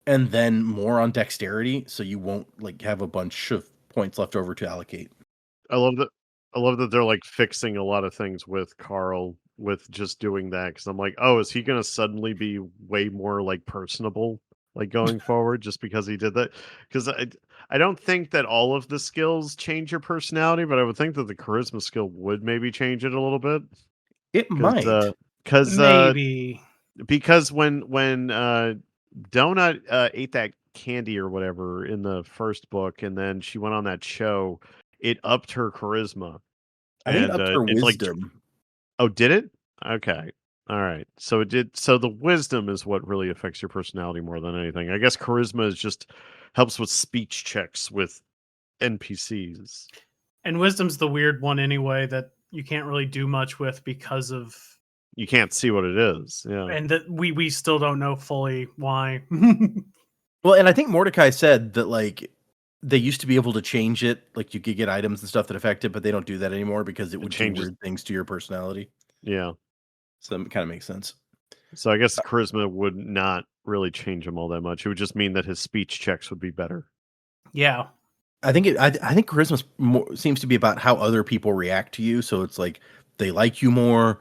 and then more on Dexterity, so you won't like have a bunch of points left over to allocate. I love that they're like fixing a lot of things with Carl with just doing that because I'm like, oh, is he gonna suddenly be way more like personable like going forward just because he did that? Because I don't think that all of the skills change your personality, but I would think that the charisma skill would maybe change it a little bit. It might. Because Maybe. because when Donut ate that candy or whatever in the first book, and then she went on that show, it upped her charisma. I think it upped her it's like, wisdom. oh, did it? Okay, all right. So it did. So the wisdom is what really affects your personality more than anything. I guess charisma is just helps with speech checks with NPCs. And wisdom's the weird one anyway that you can't really do much with because of You can't see what it is. Yeah. and that we still don't know fully why. Well, and I think Mordecai said that like they used to be able to change it, like you could get items and stuff that affect it, but they don't do that anymore because it would changes- do weird things to your personality. Yeah. So it kind of makes sense. So I guess charisma would not really change him all that much. It would just mean that his speech checks would be better. Yeah. I think I think charisma seems to be about how other people react to you. So it's like they like you more.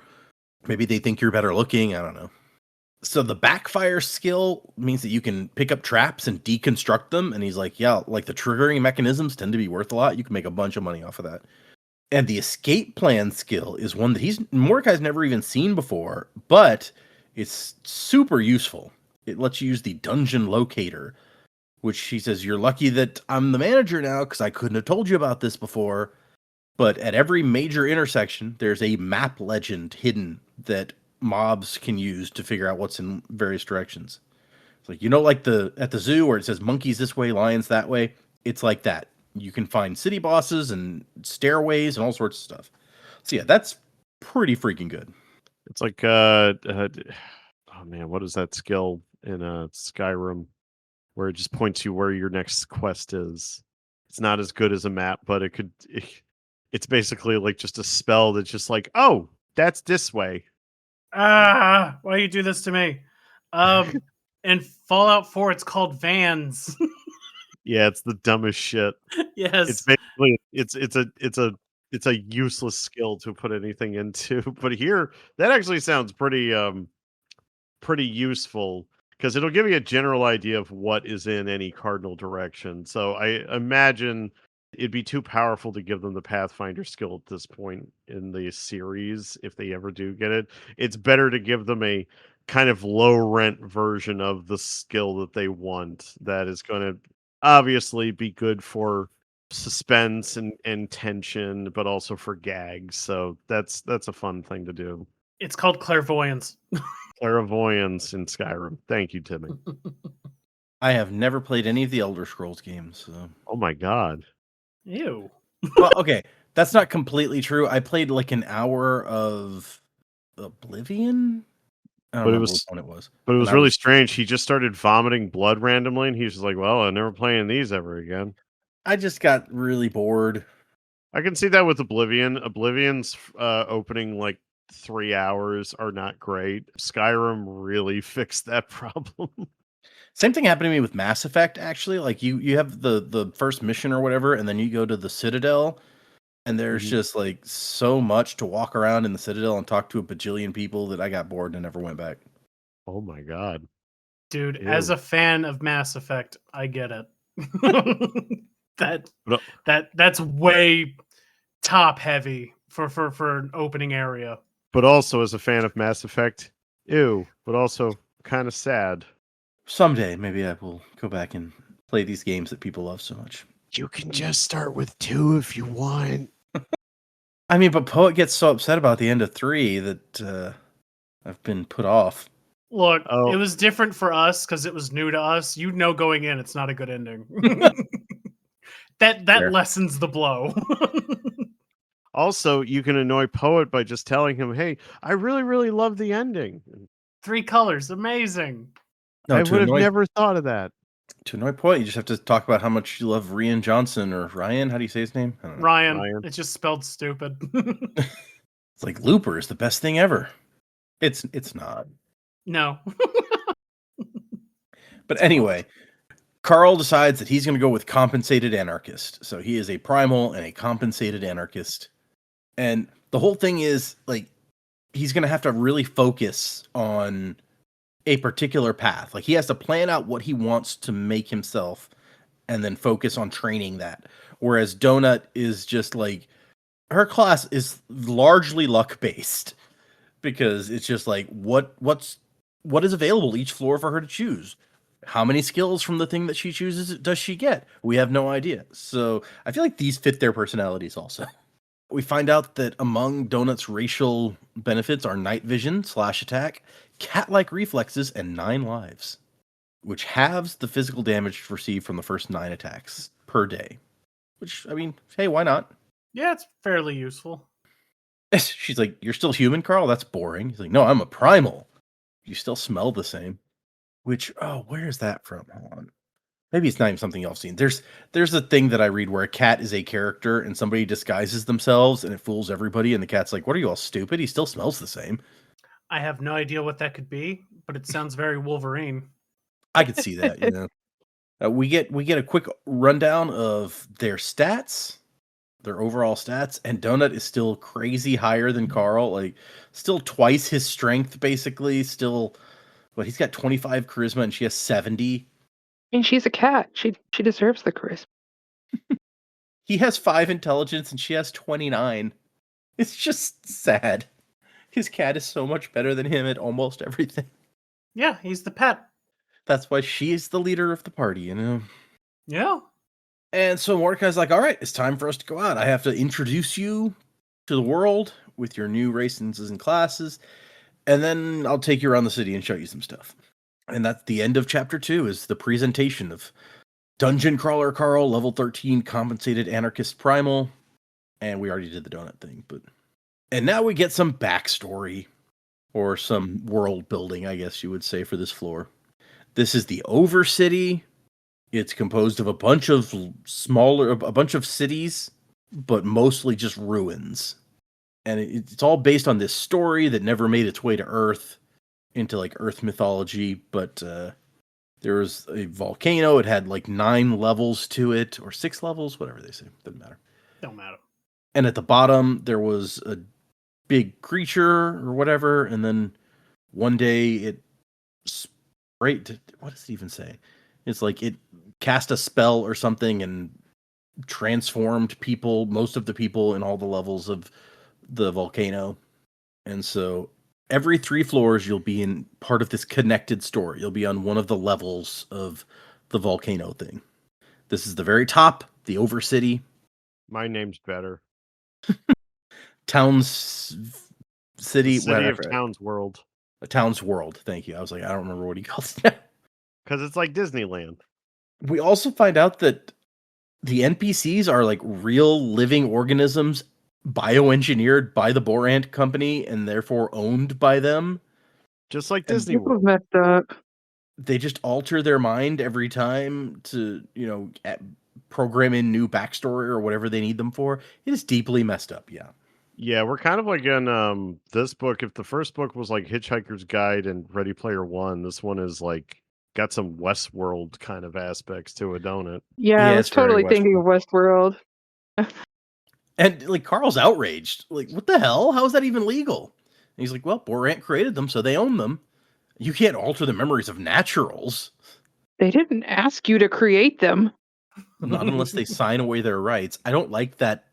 Maybe they think you're better looking. I don't know. So the backfire skill means that you can pick up traps and deconstruct them. And he's like, yeah, like the triggering mechanisms tend to be worth a lot. You can make a bunch of money off of that. And the escape plan skill is one that Mordecai's never even seen before, but it's super useful. It lets you use the dungeon locator, which he says, you're lucky that I'm the manager now because I couldn't have told you about this before. But at every major intersection, there's a map legend hidden that mobs can use to figure out what's in various directions. It's like, like at the zoo where it says monkeys this way, lions that way. It's like that. You can find city bosses and stairways and all sorts of stuff. So yeah, that's pretty freaking good. It's like oh man, what is that skill in Skyrim where it just points you where your next quest is? It's not as good as a map, but it's basically like just a spell that's just like, oh, that's this way. Why you do this to me? In Fallout 4, it's called Vans. Yeah, it's the dumbest shit. Yes. It's basically it's a useless skill to put anything into. But here, that actually sounds pretty useful because it'll give you a general idea of what is in any cardinal direction. So I imagine it'd be too powerful to give them the Pathfinder skill at this point in the series if they ever do get it. It's better to give them a kind of low rent version of the skill that they want that is going to obviously be good for suspense and tension, but also for gags. So that's a fun thing to do. It's called clairvoyance. Clairvoyance in Skyrim. Thank you, Timmy. I have never played any of the Elder Scrolls games. So. Oh my god. Ew. Well, okay, that's not completely true. I played like an hour of Oblivion. I don't remember which one it was. But it was really strange. He just started vomiting blood randomly, and he was just like, well, I'm never playing these ever again. I just got really bored. I can see that with Oblivion. Oblivion's opening like 3 hours are not great. Skyrim really fixed that problem. Same thing happened to me with Mass Effect, actually. Like you have the first mission or whatever, and then you go to the Citadel, and there's just like so much to walk around in the Citadel and talk to a bajillion people that I got bored and never went back. Oh my god. Dude, Ew. as a fan of Mass Effect, I get it. That's way top heavy for an opening area. But also as a fan of Mass Effect, ew, but also kind of sad. Someday, maybe I will go back and play these games that people love so much. You can just start with 2 if you want. I mean, but Poet gets so upset about the end of 3 that I've been put off. Look, It was different for us because it was new to us. You know going in, it's not a good ending. that lessens the blow. Also, you can annoy Poet by just telling him, hey, I really, really love the ending. 3 colors, amazing. No, I would have never thought of that. To annoy Poet, you just have to talk about how much you love Rian Johnson or Ryan. How do you say his name? Ryan. It's just spelled stupid. It's like Looper is the best thing ever. It's not. No. But anyway, Carl decides that he's going to go with compensated anarchist. So he is a primal and a compensated anarchist. And the whole thing is like he's going to have to really focus on a particular path. Like he has to plan out what he wants to make himself and then focus on training that. Whereas Donut is just like her class is largely luck based because it's just like what is available each floor for her to choose. How many skills from the thing that she chooses does she get? We have no idea. So I feel like these fit their personalities also. We find out that among Donut's racial benefits are night vision / attack, cat-like reflexes, and 9 lives, which halves the physical damage received from the first 9 attacks per day. Which, I mean, hey, why not? Yeah, it's fairly useful. She's like, you're still human, Carl? That's boring. He's like, no, I'm a primal. You still smell the same. Which, where is that from? Hold on. Maybe it's not even something y'all seen. There's a thing that I read where a cat is a character and somebody disguises themselves and it fools everybody and the cat's like, what are you all stupid? He still smells the same. I have no idea what that could be, but it sounds very Wolverine. I could see that, you know. We get a quick rundown of their stats, their overall stats, and Donut is still crazy higher than Carl, like still twice his strength basically, still but he's got 25 charisma and she has 70. I mean, she's a cat. She deserves the charisma. He has 5 intelligence and she has 29. It's just sad. His cat is so much better than him at almost everything. Yeah, he's the pet. That's why she's the leader of the party, you know? Yeah. And so Mordecai's like, all right, it's time for us to go out. I have to introduce you to the world with your new races and classes, and then I'll take you around the city and show you some stuff. And that's the end of chapter 2, is the presentation of Dungeon Crawler Carl, level 13, compensated anarchist primal. And we already did the donut thing, but... And now we get some backstory, or some world building, I guess you would say, for this floor. This is the Overcity. It's composed of a bunch of cities, but mostly just ruins. And it's all based on this story that never made its way to Earth, into like Earth mythology. But there was a volcano. It had like 9 levels to it, or 6 levels, whatever they say. Doesn't matter. Don't matter. And at the bottom, there was a big creature or whatever. And then one day it sprayed. What does it even say? It's like it cast a spell or something and transformed people, most of the people in all the levels of the volcano. And so every 3 floors, you'll be in part of this connected story. You'll be on one of the levels of the volcano thing. This is the very top, the Overcity. My name's better. Towns City, The City of Towns World. Towns World. Thank you. I was like, I don't remember what he calls it now. Because it's like Disneyland. We also find out that the NPCs are like real living organisms bioengineered by the Borant company and therefore owned by them. Just like And Disney This was World. messed up. They just alter their mind every time to, program in new backstory or whatever they need them for. It is deeply messed up, yeah. Yeah, we're kind of like in this book. If the first book was like Hitchhiker's Guide and Ready Player One, this one is like got some Westworld kind of aspects to it, don't it? Yeah, Yeah, I was it's very totally thinking of Westworld. And like Carl's outraged. Like, what the hell? How is that even legal? And he's like, well, Borant created them, so they own them. You can't alter the memories of naturals. They didn't ask you to create them. Not unless they sign away their rights. I don't like that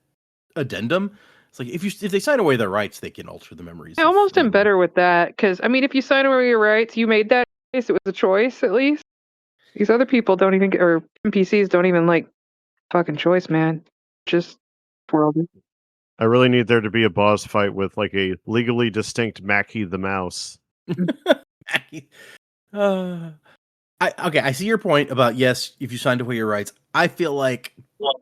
addendum. It's like if they sign away their rights, they can alter the memories. I almost am better with that because I mean, if you sign away your rights, you made that choice. It was a choice, at least. These other people don't even, or NPCs don't even like fucking choice, man. Just world. I really need there to be a boss fight with like a legally distinct Mackie the Mouse. I see your point about, yes, if you signed away your rights. I feel like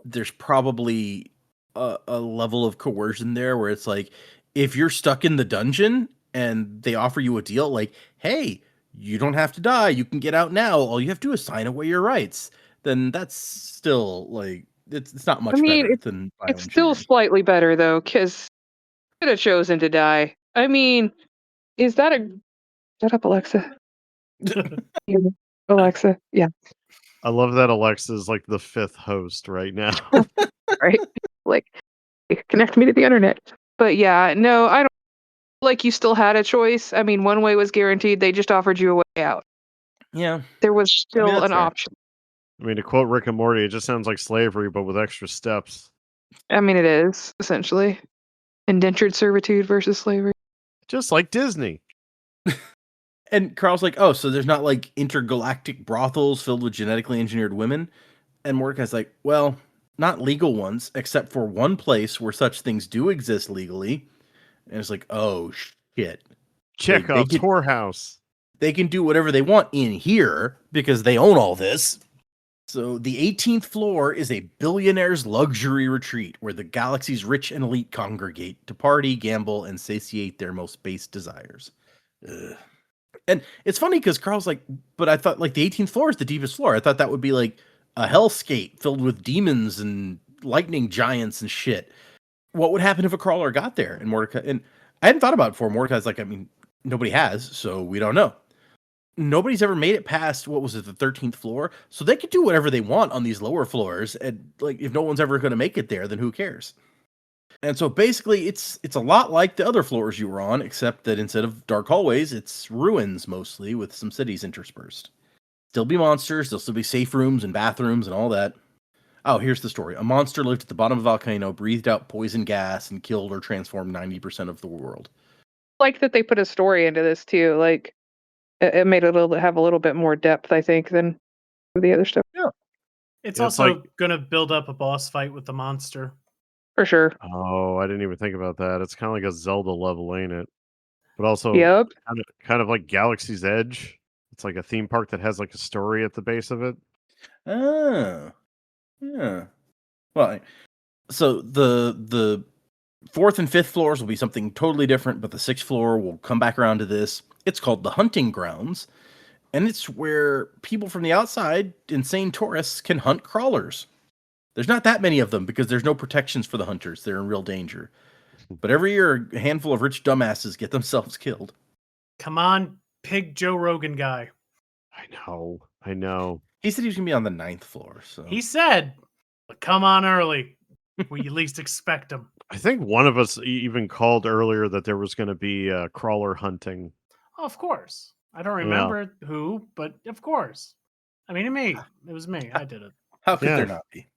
there's probably a level of coercion there where it's like, if you're stuck in the dungeon and they offer you a deal like, hey, you don't have to die, you can get out now, all you have to do is sign away your rights, then that's still like, it's not much better than it's still bioengineering. slightly better though, because could have chosen to die. I mean, is that a shut up, Alexa? Alexa, yeah, I love that Alexa is like the 5th host right now. right. Like, connect me to the internet. But yeah, no, I don't like you still had a choice. I mean, one way was guaranteed. They just offered you a way out. Yeah, There was still that's an fair. option. I mean, to quote Rick and Morty, it just sounds like slavery, but with extra steps. I mean, it is essentially indentured servitude versus slavery. Just like Disney. And Carl's like, oh, so there's not like intergalactic brothels filled with genetically engineered women? And Mordecai's like, well, not legal ones, except for one place where such things do exist legally. And it's like, oh, shit. Chekhov's whorehouse. They can do whatever they want in here because they own all this. So the 18th floor is a billionaire's luxury retreat where the galaxy's rich and elite congregate to party, gamble, and satiate their most base desires. Ugh. And it's funny because Carl's like, but I thought like the 18th floor is the deepest floor. I thought that would be like a hellscape filled with demons and lightning giants and shit. What would happen if a crawler got there? And Mordecai, and I hadn't thought about it before. Mordecai's like, I mean, nobody has, so we don't know. Nobody's ever made it past, what was it, the 13th floor? So they could do whatever they want on these lower floors. And like, if no one's ever going to make it there, then who cares? And so basically it's a lot like the other floors you were on, except that instead of dark hallways, it's ruins mostly with some cities interspersed. There'll be monsters, there'll still be safe rooms and bathrooms and all that. Oh, here's the story. A monster lived at the bottom of a volcano, breathed out poison gas, and killed or transformed 90% of the world. Like that they put a story into this too. Like it made it have a little bit more depth, I think, than the other stuff. It's Yeah, it's also like- gonna build up a boss fight with the monster. For sure. Oh, I didn't even think about that. It's kind of like a Zelda level, ain't it? But also Yep. kind of like Galaxy's Edge. It's like a theme park that has like a story at the base of it. Oh, yeah. Well, so the fourth and fifth floors will be something totally different, but the sixth floor will come back around to this. It's called the Hunting Grounds, and it's where people from the outside, insane tourists, can hunt crawlers. There's not that many of them because there's no protections for the hunters. They're in real danger. But every year, a handful of rich dumbasses get themselves killed. Come on, pig Joe Rogan guy. I know. He said he was going to be on the ninth floor. So He said, "Come on early. We at least expect him." I think one of us even called earlier that there was going to be crawler hunting. Oh, of course. I don't Yeah. remember who, but of course. I mean, me. It was me. I did it. how could Yeah. there not be?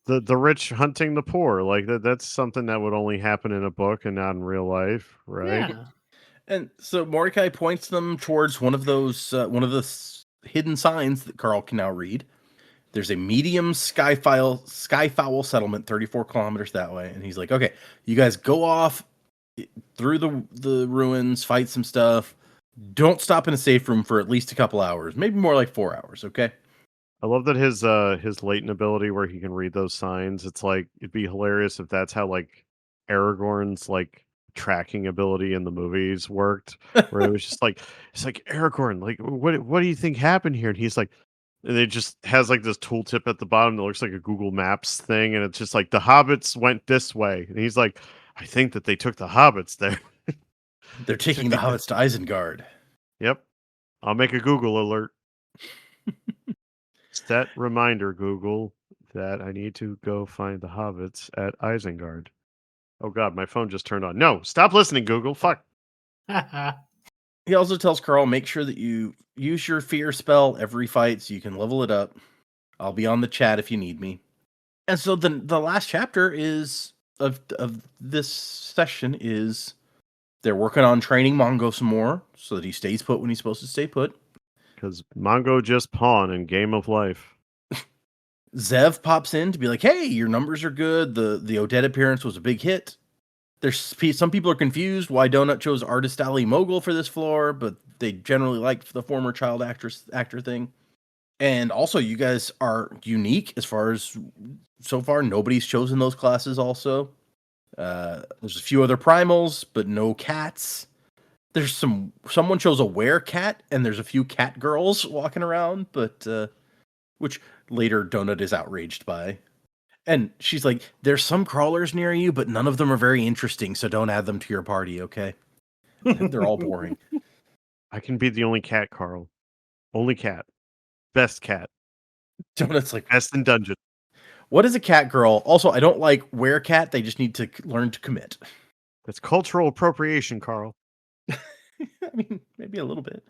The rich hunting the poor, like that's something that would only happen in a book and not in real life, right? Yeah. And so Mordecai points them towards one of the hidden signs that Carl can now read. There's a medium skyfowl settlement 34 kilometers that way. And he's like, okay, you guys go off through the ruins, fight some stuff. Don't stop in a safe room for at least a couple hours, maybe more like 4 hours, okay? I love that his latent ability where he can read those signs. It's like it'd be hilarious if that's how like Aragorn's like tracking ability in the movies worked, where it was just like it's like Aragorn, like what do you think happened here? And he's like, and it just has like this tooltip at the bottom that looks like a Google Maps thing, and it's just like the hobbits went this way, and he's like, I think that they took the hobbits there. They're taking the hobbits to Isengard. Yep, I'll make a Google alert. Set reminder, Google, that I need to go find the hobbits at Isengard. Oh God, my phone just turned on. No, stop listening, Google. Fuck. He also tells Carl, make sure that you use your fear spell every fight so you can level it up. I'll be on the chat if you need me. And so the last chapter is of this session is they're working on training Mongo some more so that he stays put when he's supposed to stay put. Because Mongo just pawn in Game of Life. Zev pops in to be like, hey, your numbers are good. The Odette appearance was a big hit. There's some people are confused why Donut chose Artist Alley Mogul for this floor, but they generally liked the former child actor thing. And also, you guys are unique as far as so far. Nobody's chosen those classes. Also, there's a few other primals, but no cats. There's someone chose a werecat, and there's a few cat girls walking around, but which later Donut is outraged by. And she's like, there's some crawlers near you, but none of them are very interesting, so don't add them to your party, okay? They're all boring. I can be the only cat, Carl. Only cat. Best cat. Donut's like, Best in dungeon. what is a cat girl? Also, I don't like werecat. They just need to learn to commit. That's cultural appropriation, Carl. I mean, maybe a little bit.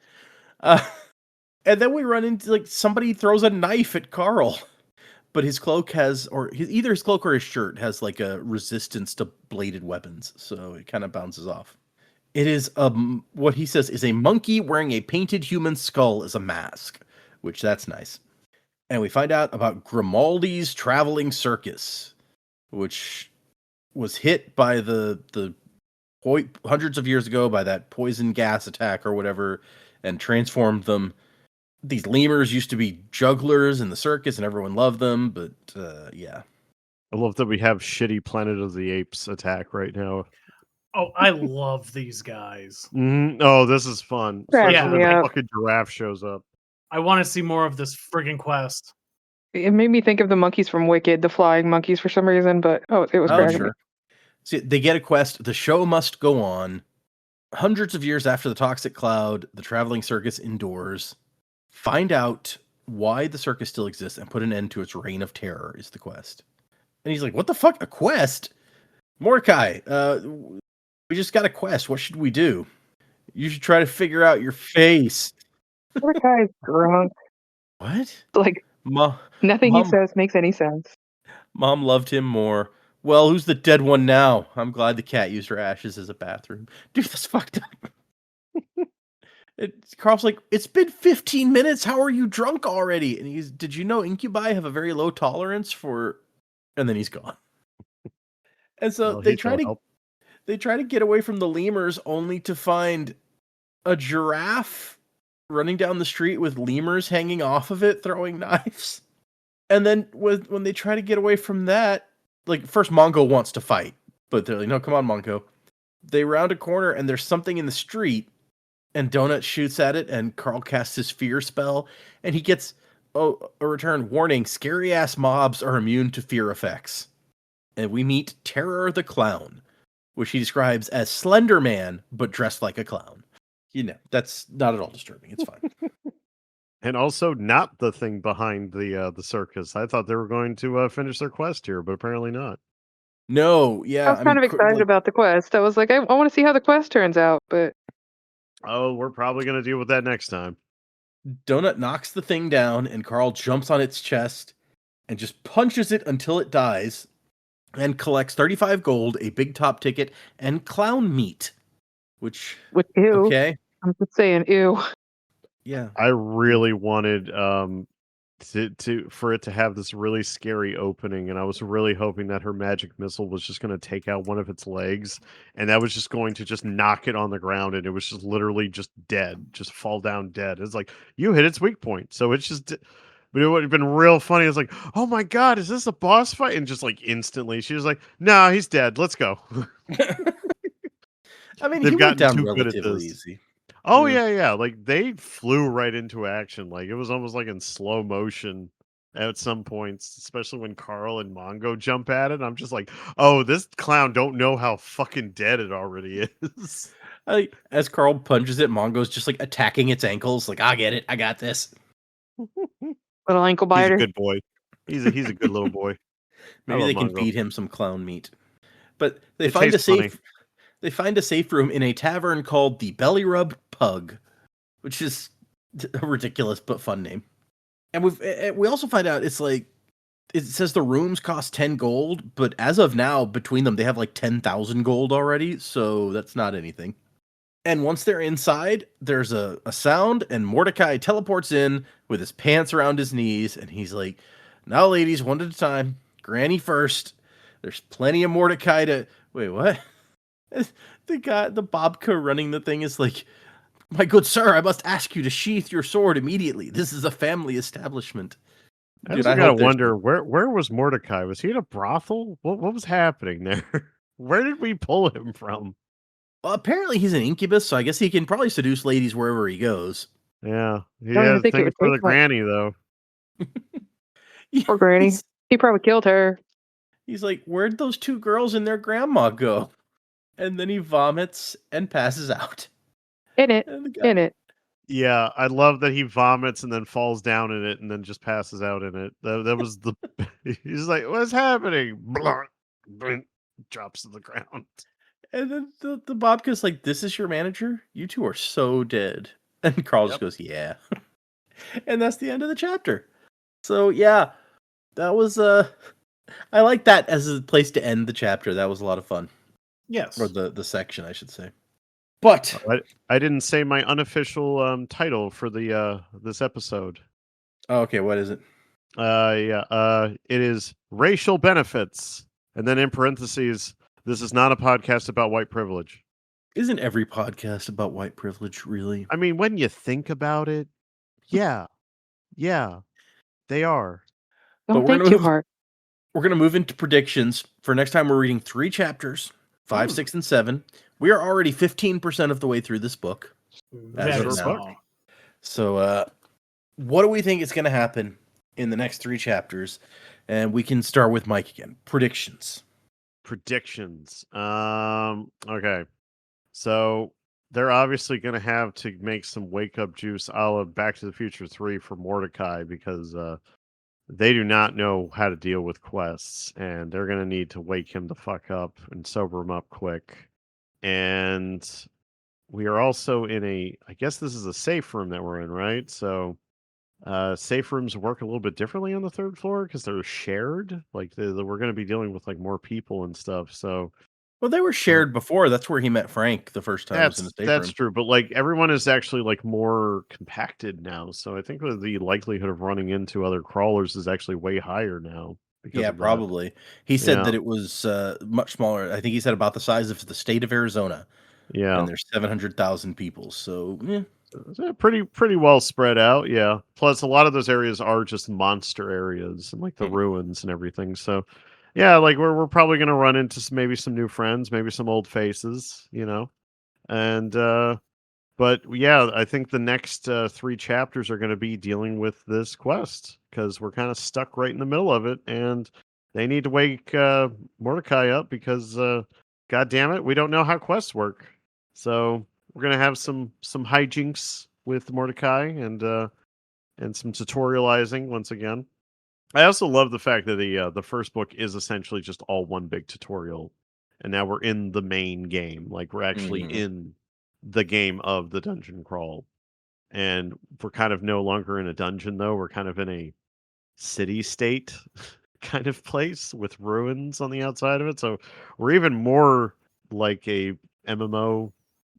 And then we run into like somebody throws a knife at Carl, but his cloak has, either his cloak or his shirt has like a resistance to bladed weapons, so it kind of bounces off. It is what he says is a monkey wearing a painted human skull as a mask, which that's nice. And we find out about Grimaldi's traveling circus, which was hit by the hundreds of years ago by that poison gas attack or whatever, and transformed them. These lemurs used to be jugglers in the circus, and everyone loved them. But yeah, I love that we have shitty Planet of the Apes attack right now. Oh, I love these guys. Oh, this is fun. Cracks Especially me when the up. fucking giraffe shows up. I want to see more of this friggin' quest. It made me think of the monkeys from Wicked, the flying monkeys for some reason, but it was cracking me. sure. See, they get a quest. The show must go on. Hundreds of years after the toxic cloud, the traveling circus endures. Find out why the circus still exists and put an end to its reign of terror is the quest. And he's like, what the fuck? A quest? Mordecai, we just got a quest. What should we do? You should try to figure out your face. Poor guy's drunk. What? Like, nothing Mom- he says makes any sense. Mom loved him more. Well, who's the dead one now? I'm glad the cat used her ashes as a bathroom. Dude, that's fucked up. Carl's like, it's been 15 minutes. How are you drunk already? And he's, did you know incubi have a very low tolerance for? And then he's gone. And so Well, he's no help. they try to get away from the lemurs, only to find a giraffe running down the street with lemurs hanging off of it, throwing knives. And then when they try to get away from that, like first Mongo wants to fight, but they're like, no, come on, Mongo. They round a corner and there's something in the street, and Donut shoots at it, and Carl casts his fear spell, and he gets a return warning: scary ass mobs are immune to fear effects. And we meet Terror the Clown, which he describes as Slender Man, but dressed like a clown. You know, that's not at all disturbing. It's fine. And also not the thing behind the circus. I thought they were going to finish their quest here, but apparently not. No, I yeah, was kind of excited about the quest. I was like, I want to see how the quest turns out, but Oh, we're probably going to deal with that next time. Donut knocks the thing down, and Carl jumps on its chest and just punches it until it dies, and collects 35 gold, a big top ticket, and clown meat. Which ew. okay, I'm just saying, ew. yeah. I really wanted for it to have this really scary opening, and I was really hoping that her magic missile was just going to take out one of its legs, and that was just going to just knock it on the ground, and it was just literally just dead, just fall down dead. It's like you hit its weak point, so it's just. But it would have been real funny. It's like, oh my god, is this a boss fight? And just like instantly, she was like, "No, he's dead. Let's go." I mean, They've he went gotten down too good at relatively this. easy. Oh Yeah. yeah, like they flew right into action. Like it was almost like in slow motion at some points, especially when Carl and Mongo jump at it. I'm just like, oh, this clown don't know how fucking dead it already is. As Carl punches it, Mongo's just like attacking its ankles, like, I get it, I got this. Little ankle He's a biter. good boy. He's a good little boy. Maybe love they can Mongo. feed him some clown meat. But they It find a tastes funny. safe room in a tavern called the Belly Rub Pug, which is a ridiculous but fun name. And we also find out it's like, it says the rooms cost 10 gold, but as of now, between them, they have like 10,000 gold already, so that's not anything. And once they're inside, there's a sound, and Mordecai teleports in with his pants around his knees, and he's like, now, ladies, one at a time. Granny first. There's plenty of Mordecai to... Wait, what? The Bobka running the thing is like, my good sir, I must ask you to sheath your sword immediately. This is a family establishment. I Dude, also I gotta hope there's wonder where was Mordecai? Was he in a brothel? What was happening there? Where did we pull him from? Well, apparently he's an incubus, so I guess he can probably seduce ladies wherever he goes. Yeah, he Don't even had a think it thing would for take the much. granny though. Poor Granny. He's, He probably killed her. he's like, where'd those two girls and their grandma go? And then he vomits and passes out. In it. And the guy, In it. Yeah, I love that he vomits and then falls down in it and then just passes out in it. That was the. He's like, "What's happening?" Blah, blah, drops to the ground. and then the Bobka's like, this is your manager? You two are so dead. And Carl just goes, yeah. And that's the end of the chapter. So yeah, that was I like that as a place to end the chapter. That was a lot of fun. Yes. Or the section, I should say. But I didn't say my unofficial title for the this episode. okay, what is it? It is racial benefits, and then in parentheses, this is not a podcast about white privilege. Isn't every podcast about white privilege, really? I mean, when you think about it, yeah, they are. Don't But think too hard. We're going to move into predictions. For next time, we're reading 3 chapters, 5, 6, and 7. We are already 15% of the way through this book. As Very of now. small. So, what do we think is going to happen in the next 3 chapters? And we can start with Mike again. Predictions. Okay. So they're obviously going to have to make some wake up juice a la Back to the Future 3 for Mordecai because they do not know how to deal with quests, and they're going to need to wake him the fuck up and sober him up quick. And we are also in I guess this is a safe room that we're in, right? So safe rooms work a little bit differently on the third floor because they're shared. Like we're going to be dealing with like more people and stuff. So Well, they were shared before. That's where he met Frank the first time was in a safe that's room. true. But like everyone is actually like more compacted now. So I think that the likelihood of running into other crawlers is actually way higher now because Yeah, of that. probably. He said Yeah. that it was much smaller. I think he said about the size of the state of Arizona, Yeah. and there's 700,000 people. So, yeah. Pretty well spread out, yeah. Plus, a lot of those areas are just monster areas and like the ruins and everything. So, yeah, like we're probably gonna run into maybe some new friends, maybe some old faces, and but yeah, I think the next 3 chapters are gonna be dealing with this quest because we're kind of stuck right in the middle of it, and they need to wake Mordecai up because, God damn it, we don't know how quests work. So we're gonna have some hijinks with Mordecai and some tutorializing once again. I also love the fact that the first book is essentially just all one big tutorial, and now we're in the main game. Like we're actually Mhm. in the game of the dungeon crawl, and we're kind of no longer in a dungeon though. We're kind of in a city state kind of place with ruins on the outside of it. So we're even more like a MMO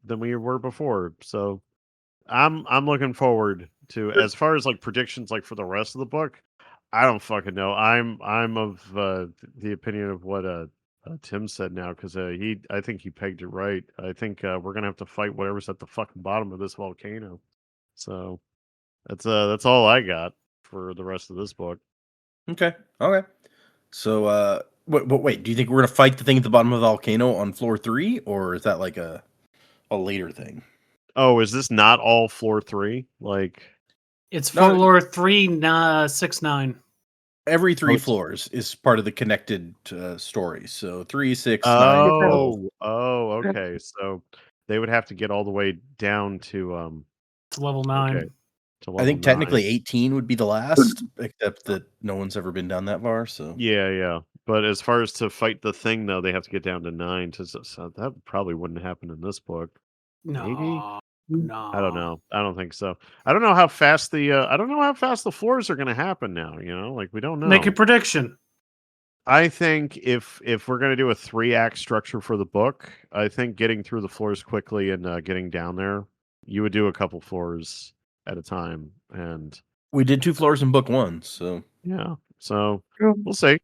than we were before. So I'm looking forward to as far as like predictions like for the rest of the book. I don't fucking know. I'm of the opinion of what Tim said now because I think he pegged it right. I think we're gonna have to fight whatever's at the fucking bottom of this volcano. So that's all I got for the rest of this book. Okay. Okay. So, wait. Do you think we're gonna fight the thing at the bottom of the volcano on floor 3, or is that like a later thing? Oh, is this not all floor 3? Like, It's No, floor 369. every 3 it's floors is part of the connected story. So 3, 6, 9, 12. okay. So they would have to get all the way down to It's level 9. okay, to I level think 9. technically 18 would be the last, except that no one's ever been down that far. So Yeah, yeah. But as far as to fight the thing though, they have to get down to 9 so that probably wouldn't happen in this book. Maybe? No, I don't no. know. I don't think so. I don't know how fast I don't know how fast the floors are going to happen now, like we don't Make a know. prediction. I think if we're gonna do a 3-act structure for the book, I think getting through the floors quickly and getting down there, you would do a couple floors at a time, and we did 2 floors in book 1. So yeah, so True. we'll see.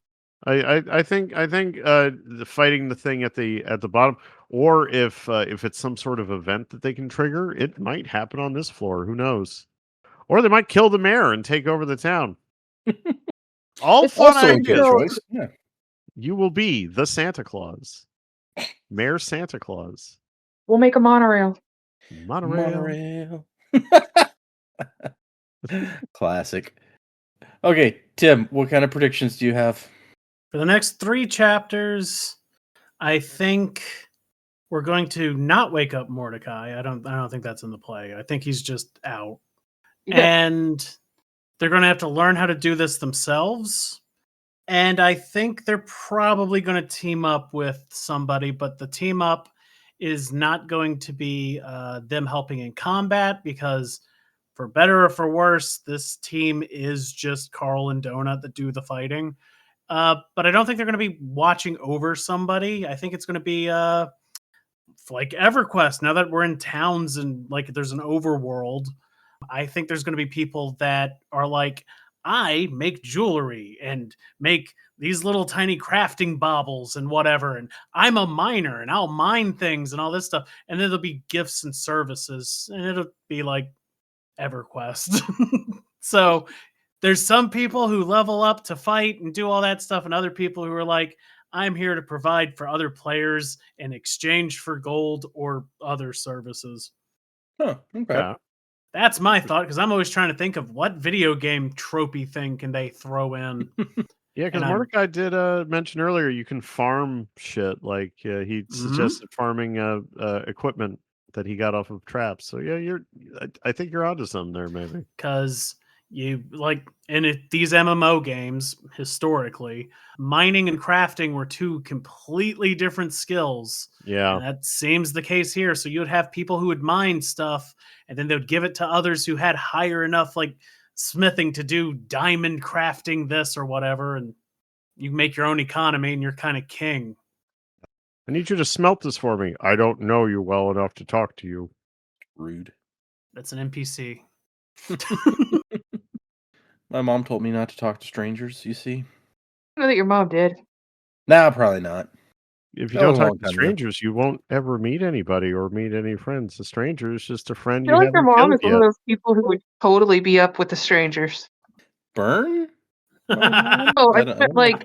I think the fighting the thing at the bottom, or if it's some sort of event that they can trigger, it might happen on this floor. Who knows? Or they might kill the mayor and take over the town. All It's fun also a good ideas. so- choice. Yeah. You will be the Santa Claus. Mayor Santa Claus. We'll make a monorail. Monorail. Classic. Okay, Tim, what kind of predictions do you have? For the next 3 chapters, I think we're going to not wake up Mordecai. I don't think that's in the play. I think he's just out. Yeah. And they're going to have to learn how to do this themselves. And I think they're probably going to team up with somebody, but the team up is not going to be them helping in combat because, for better or for worse, this team is just Carl and Donut that do the fighting. But I don't think they're going to be watching over somebody. I think it's going to be like EverQuest. Now that we're in towns and like there's an overworld, I think there's going to be people that are like, I make jewelry and make these little tiny crafting baubles and whatever. And I'm a miner and I'll mine things and all this stuff. And then there'll be gifts and services and it'll be like EverQuest. So there's some people who level up to fight and do all that stuff, and other people who are like, I'm here to provide for other players in exchange for gold or other services. Huh, okay. Yeah. That's my thought, because I'm always trying to think of what video game tropey thing can they throw in. Yeah, because And Mordecai did mention earlier you can farm shit. Like he suggested farming equipment that he got off of traps. So yeah, I think you're onto something there, maybe. Because you like these MMO games historically, mining and crafting were 2 completely different skills. Yeah. And that seems the case here. So you would have people who would mine stuff and then they would give it to others who had higher enough like smithing to do diamond crafting this or whatever, and you make your own economy and you're kind of king. I need you to smelt this for me. I don't know you well enough to talk to you. Rude. That's an NPC. My mom told me not to talk to strangers, you see? I know that your mom did. Nah, probably not. If you That don't was a talk long to time ago. strangers, you won't ever meet anybody or meet any friends. A stranger is just a friend I you feel like your haven't mom killed is one yet. of those people who would totally be up with the strangers. Burn? My mom? Oh, I don't meant know. like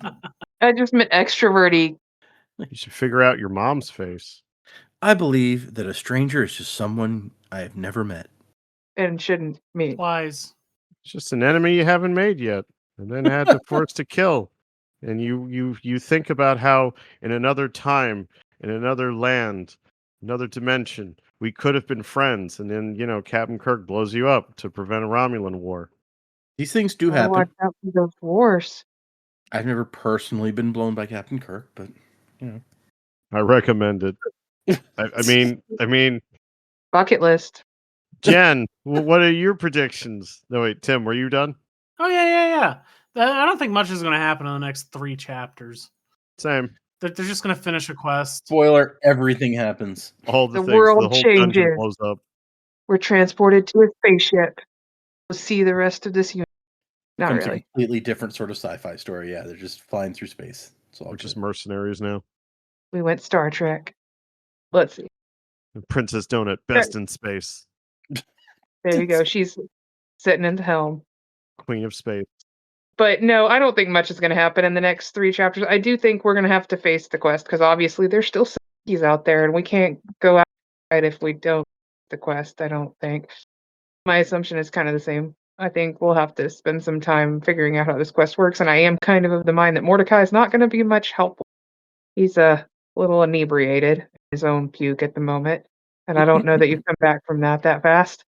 I just meant extroverty. You should figure out your mom's face. I believe that a stranger is just someone I have never met. And shouldn't meet. Wise. It's just an enemy you haven't made yet, and then had to force to kill. And you think about how in another time, in another land, another dimension, we could have been friends, and then Captain Kirk blows you up to prevent a Romulan war. These things do Gotta watch happen. out for those wars. I've never personally been blown by Captain Kirk, but I recommend it. I mean, Bucket list. Jen, what are your predictions? No, wait, Tim, were you done? Oh yeah. I don't think much is going to happen in the next 3 chapters. Same. They're just going to finish a quest. spoiler, everything happens. All the The things. world The whole dungeon changes. blows up. We're transported to a spaceship. We'll see the rest of this universe. Not Becomes a really. completely different sort of sci-fi story. Yeah, they're just flying through space. It's all We're good. just mercenaries now. We went Star Trek. Let's see. And Princess Donut, best in space. There you go. She's sitting in the helm. Queen of space. But no, I don't think much is going to happen in the next 3 chapters. I do think we're going to have to face the quest because obviously there's still Sickies out there, and we can't go outside if we don't the quest. I don't think. My assumption is kind of the same. I think we'll have to spend some time figuring out how this quest works, and I am kind of the mind that Mordecai is not going to be much helpful. He's a little inebriated in his own puke at the moment, and I don't know that you come back from that fast.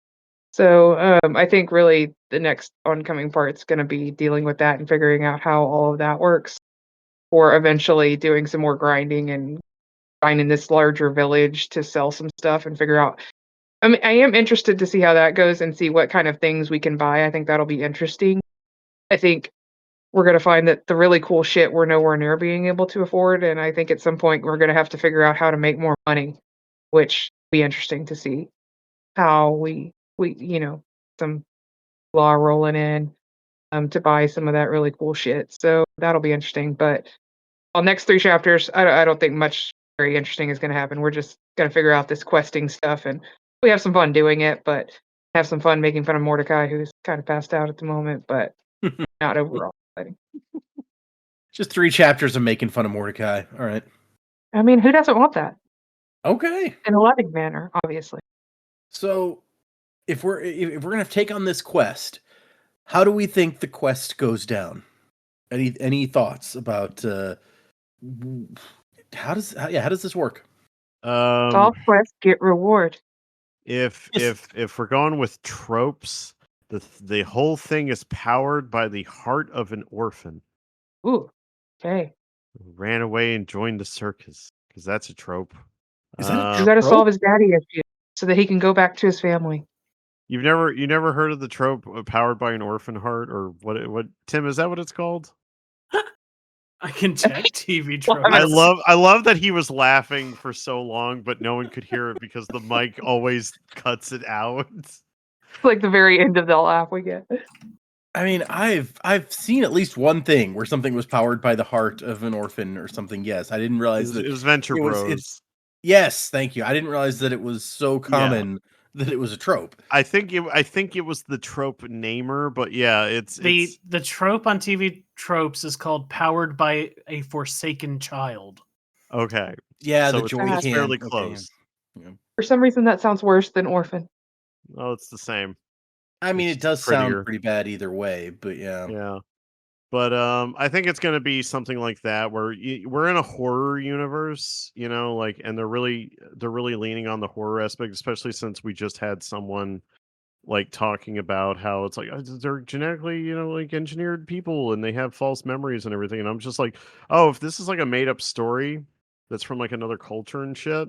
So I think really the next oncoming part's going to be dealing with that and figuring out how all of that works, or eventually doing some more grinding and finding this larger village to sell some stuff and figure out. I mean, I am interested to see how that goes and see what kind of things we can buy. I think that'll be interesting. I think we're going to find that the really cool shit we're nowhere near being able to afford, and I think at some point we're going to have to figure out how to make more money, which will be interesting to see how we some law rolling in to buy some of that really cool shit. So that'll be interesting. But on next 3 chapters, I don't think much very interesting is going to happen. We're just going to figure out this questing stuff, and we have some fun doing it, but have some fun making fun of Mordecai, who's kind of passed out at the moment, but not overall exciting. Just 3 chapters of making fun of Mordecai. All right. I mean, who doesn't want that? Okay. In a loving manner, obviously. So if we're gonna take on this quest, how do we think the quest goes down? Any thoughts about how does this work? Solve quest, get reward. If we're going with tropes, the whole thing is powered by the heart of an orphan Ooh, okay. who ran away and joined the circus, because that's a trope. Is that a He's trope? got to solve his daddy issue so that he can go back to his family. You never heard of the trope powered by an orphan heart, or what? Tim, is that what it's called? I can check TV Well, tropes. I love that he was laughing for so long, but no one could hear it because the mic always cuts it out. Like the very end of the laugh we get. I mean, I've seen at least one thing where something was powered by the heart of an orphan or something. Yes, I didn't realize that It was Venture it was- Bros. Yes, thank you. I didn't realize that it was so common that it was a trope. I think it was the trope namer, but yeah, it's The trope on TV tropes is called "Powered by a Forsaken Child." okay. Yeah, So the it's joy it's can. fairly Okay, close. yeah. For some reason, that sounds worse than orphan. Oh, it's the same. I mean, It's it does prettier. sound pretty bad either way, but yeah. Yeah. But I think it's going to be something like that where we're in a horror universe, like, and they're really leaning on the horror aspect, especially since we just had someone like talking about how it's like they're genetically, like engineered people and they have false memories and everything. And I'm just like, oh, if this is like a made up story that's from like another culture and shit,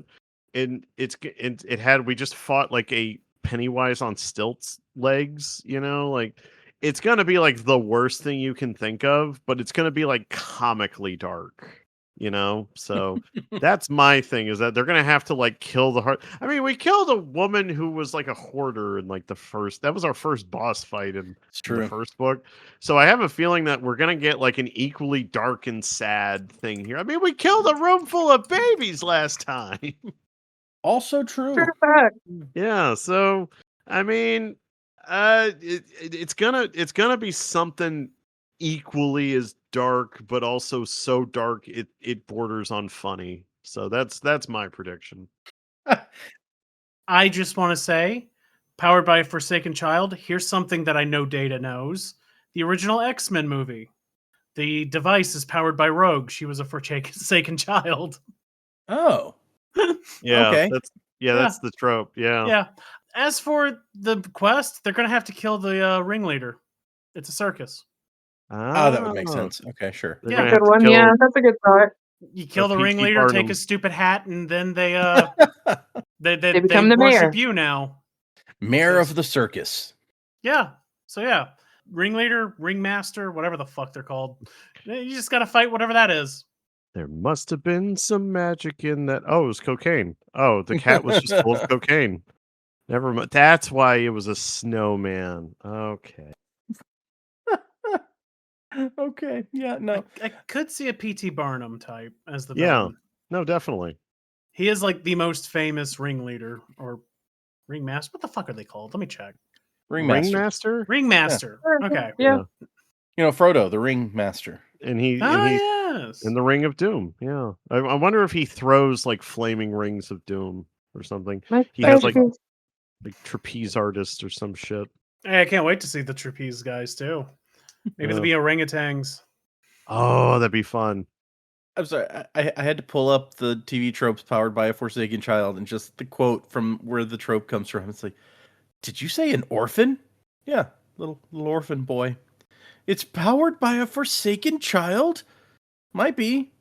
and we just fought like a Pennywise on stilts legs, like it's gonna be like the worst thing you can think of, but it's gonna be like comically dark, So that's my thing, is that they're gonna have to like kill the heart. I mean, we killed a woman who was like a hoarder in like that was our first boss fight in It's the true. first book. So I have a feeling that we're gonna get like an equally dark and sad thing here. I mean, we killed a room full of babies last time. Also true. True fact. Yeah, so I mean, it's gonna be something equally as dark, but also so dark it borders on funny. So that's my prediction. I just want to say, powered by a Forsaken Child, here's something that I know Data knows. The original X-Men movie. The device is powered by Rogue. She was a Forsaken Child. Oh, Yeah, okay. that's the trope. Yeah. Yeah. As for the quest, they're going to have to kill the ringleader. It's a circus. Oh, that would make Ah, sense. Okay, sure. they're Yeah. gonna Good have to one. kill Yeah, that's a good thought. You kill the P.T. ringleader, take Barnum. his stupid hat, and then they They become the worship mayor. you now. Mayor of the circus. Yeah. So yeah, ringleader, ringmaster, whatever the fuck they're called. You just got to fight whatever that is. There must have been some magic in that. Oh, it was cocaine. Oh, the cat was just full of cocaine. Never mind. That's why it was a snowman. Okay. Okay. Yeah. No. I could see a P.T. Barnum type as the Yeah. villain. No, definitely. He is like the most famous ringleader or ringmaster. What the fuck are they called? Let me check. Ringmaster. Ringmaster? Ringmaster. Okay. Yeah. You know, Frodo, the ringmaster. And he Yes. in the Ring of Doom. Yeah. I wonder if he throws like flaming rings of doom or something. He has like trapeze artist or some shit. Hey, I can't wait to see the trapeze guys too. Maybe Yeah. they'll be orangutans. Oh, that'd be fun. I'm sorry. I had to pull up the TV tropes powered by a Forsaken Child, and just the quote from where the trope comes from. It's like, did you say an orphan? Yeah, little orphan boy. It's powered by a Forsaken Child? Might be.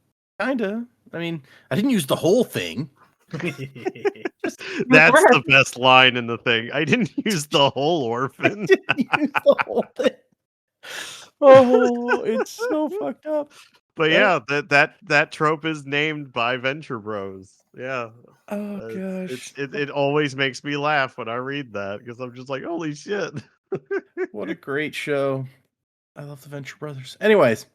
Kinda. I mean, I didn't use the whole thing. That's the best line in the thing. I didn't use the whole orphan. Didn't use the whole thing. Oh, it's so fucked up. But yeah, that trope is named by Venture Bros. Yeah. Oh gosh. It always makes me laugh when I read that, because I'm just like, holy shit. What a great show. I love the Venture Brothers. Anyways.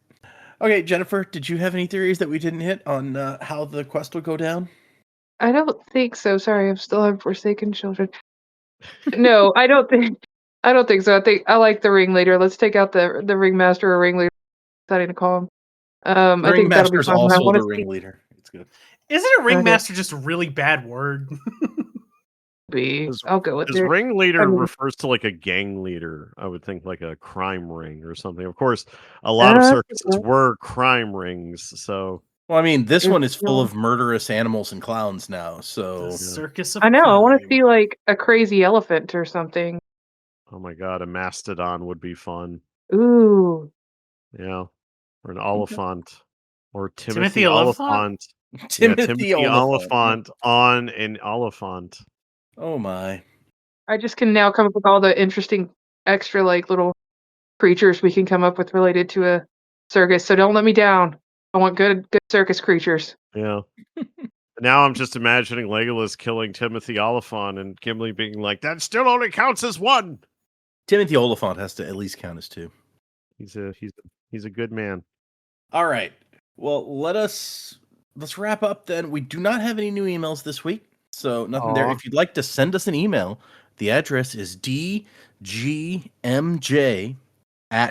Okay, Jennifer, did you have any theories that we didn't hit on how the quest would go down? I don't think so. Sorry, I'm still on Forsaken Children. No, I don't think so. I think I like the ringleader. Let's take out the ringmaster or ringleader. Deciding to call him. The I think that'll be ringmaster's fun. I also want the to see ringleader. It's good. Isn't a ringmaster just a really bad word? I'll go with His it. ringleader I mean- refers to like a gang leader. I would think like a crime ring or something. Of course, a lot of circuses were crime rings. So, Well, I mean, this It's one is full still- of murderous animals and clowns now. So The circus of I know. I want to crime. see like a crazy elephant or something. oh my god, a mastodon would be fun. Ooh, Yeah, or an oliphant, or Timothy Timothy Oliphant? Oliphant. Timothy Timothy Oliphant. Oliphant on an Oliphant. Oh my. I just can now come up with all the interesting extra like little creatures we can come up with related to a circus. So don't let me down. I want good circus creatures. Yeah. Now I'm just imagining Legolas killing Timothy Oliphant and Gimli being like, "That still only counts as one." Timothy Oliphant has to at least count as two. He's a good man. All right. Well, let's wrap up then. We do not have any new emails this week, so nothing there. Aw. If you'd like to send us an email, the address is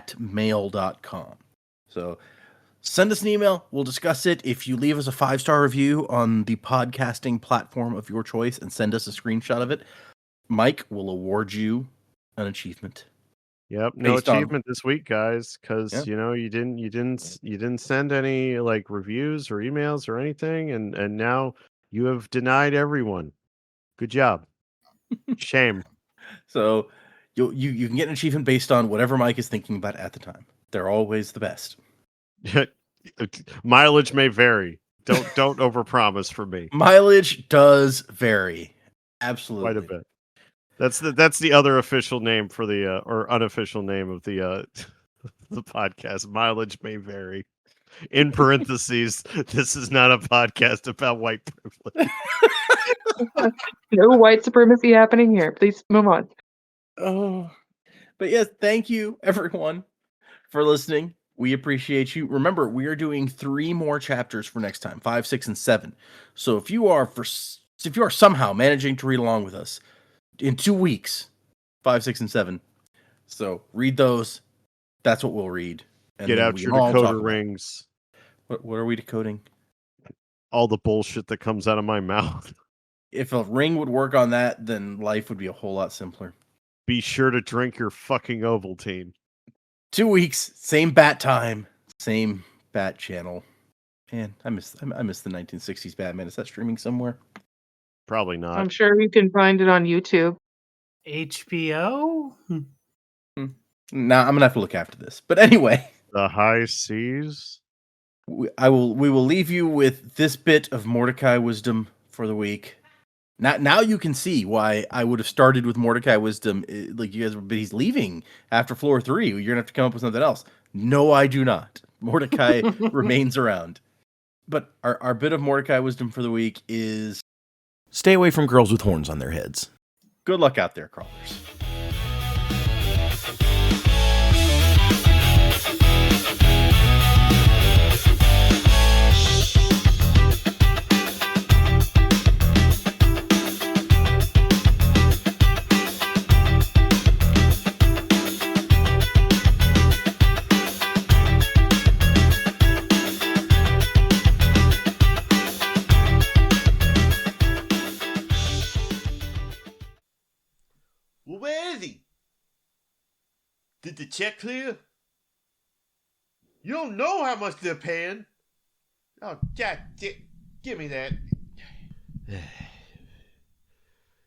dgmj@mail.com. So send us an email. We'll discuss it. If you leave us a 5-star review on the podcasting platform of your choice and send us a screenshot of it, Mike will award you an achievement. Yep, no Based on- achievement this week, guys, because Yeah. you didn't send any like reviews or emails or anything, and now you have denied everyone. Good job. Shame. So you can get an achievement based on whatever Mike is thinking about at the time. They're always the best. Mileage may vary. Don't overpromise for me. Mileage does vary. Absolutely. Quite a bit. That's the other official name for the or unofficial name of the the podcast. Mileage may vary. In parentheses, this is not a podcast about white privilege. No white supremacy happening here. Please move on. Oh, but yes, thank you everyone for listening. We appreciate you. Remember, we are doing 3 more chapters for next time, 5, 6, and 7. So if you are somehow managing to read along with us in 2 weeks, 5, 6, and 7. So read those. That's what we'll read. And Get then out we your can all talk decoder about- rings. What are we decoding? All the bullshit that comes out of my mouth. If a ring would work on that, then life would be a whole lot simpler. Be sure to drink your fucking Ovaltine. 2 weeks, same bat time, same bat channel. Man, I miss the 1960s Batman. Is that streaming somewhere? Probably not. I'm sure you can find it on YouTube. HBO? Nah, I'm gonna have to look after this. But anyway, The high seas. we will leave you with this bit of Mordecai wisdom for the week. Now you can see why I would have started with Mordecai wisdom. Like you guys, but he's leaving after floor 3. You're gonna have to come up with something else. No, I do not. Mordecai remains around. But our bit of Mordecai wisdom for the week is: stay away from girls with horns on their heads. Good luck out there, crawlers. Well, where is he? Did the check clear? You don't know how much they're paying. Oh, God, give me that.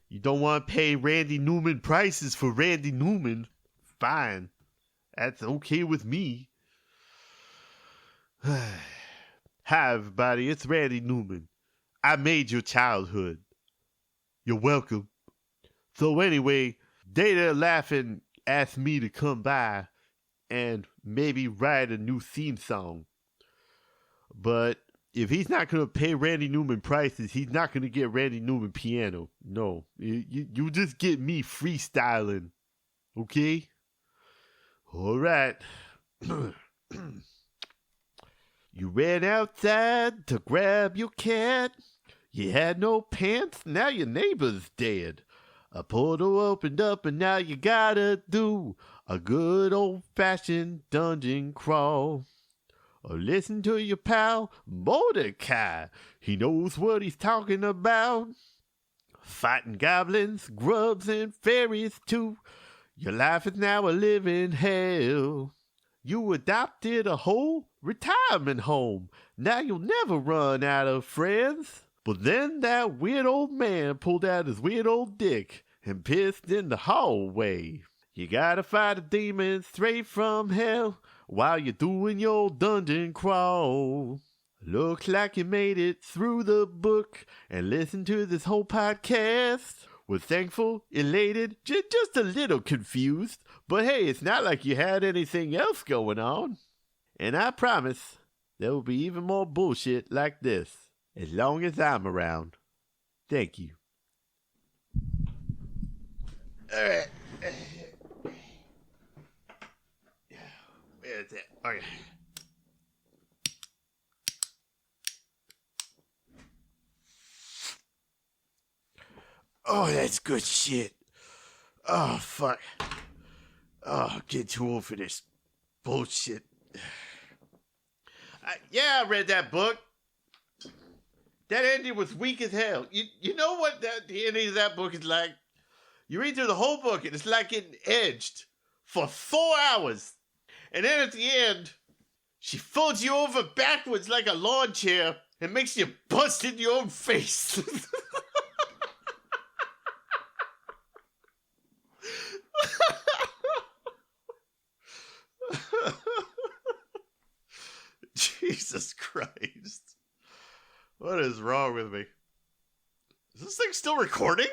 You don't want to pay Randy Newman prices for Randy Newman? Fine. That's okay with me. Hi, everybody. It's Randy Newman. I made your childhood. You're welcome. So anyway, Data Laughing asked me to come by and maybe write a new theme song. But if he's not going to pay Randy Newman prices, he's not going to get Randy Newman piano. No, you just get me freestyling. Okay? All right. You ran outside to grab your cat. You had no pants, now your neighbor's dead. A portal opened up and now you gotta do a good old-fashioned dungeon crawl. Or listen to your pal Mordecai. He knows what he's talking about. Fighting goblins, grubs, and fairies too. Your life is now a living hell. You adopted a whole retirement home. Now you'll never run out of friends. But then that weird old man pulled out his weird old dick and pissed in the hallway. You gotta fight a demon straight from hell while you're doing your dungeon crawl. Looks like you made it through the book and listened to this whole podcast. We're thankful, elated, just a little confused. But hey, it's not like you had anything else going on. And I promise there will be even more bullshit like this as long as I'm around. Thank you. All right. Where is that? Okay. Oh, that's good shit. Oh, fuck. Oh, I'm getting too old for this bullshit. Yeah, I read that book. That ending was weak as hell. You know what the ending of that book is like? You read through the whole book and it's like getting edged for 4 hours. And then at the end, she folds you over backwards like a lawn chair and makes you bust in your own face. Jesus Christ. What is wrong with me? Is this thing still recording?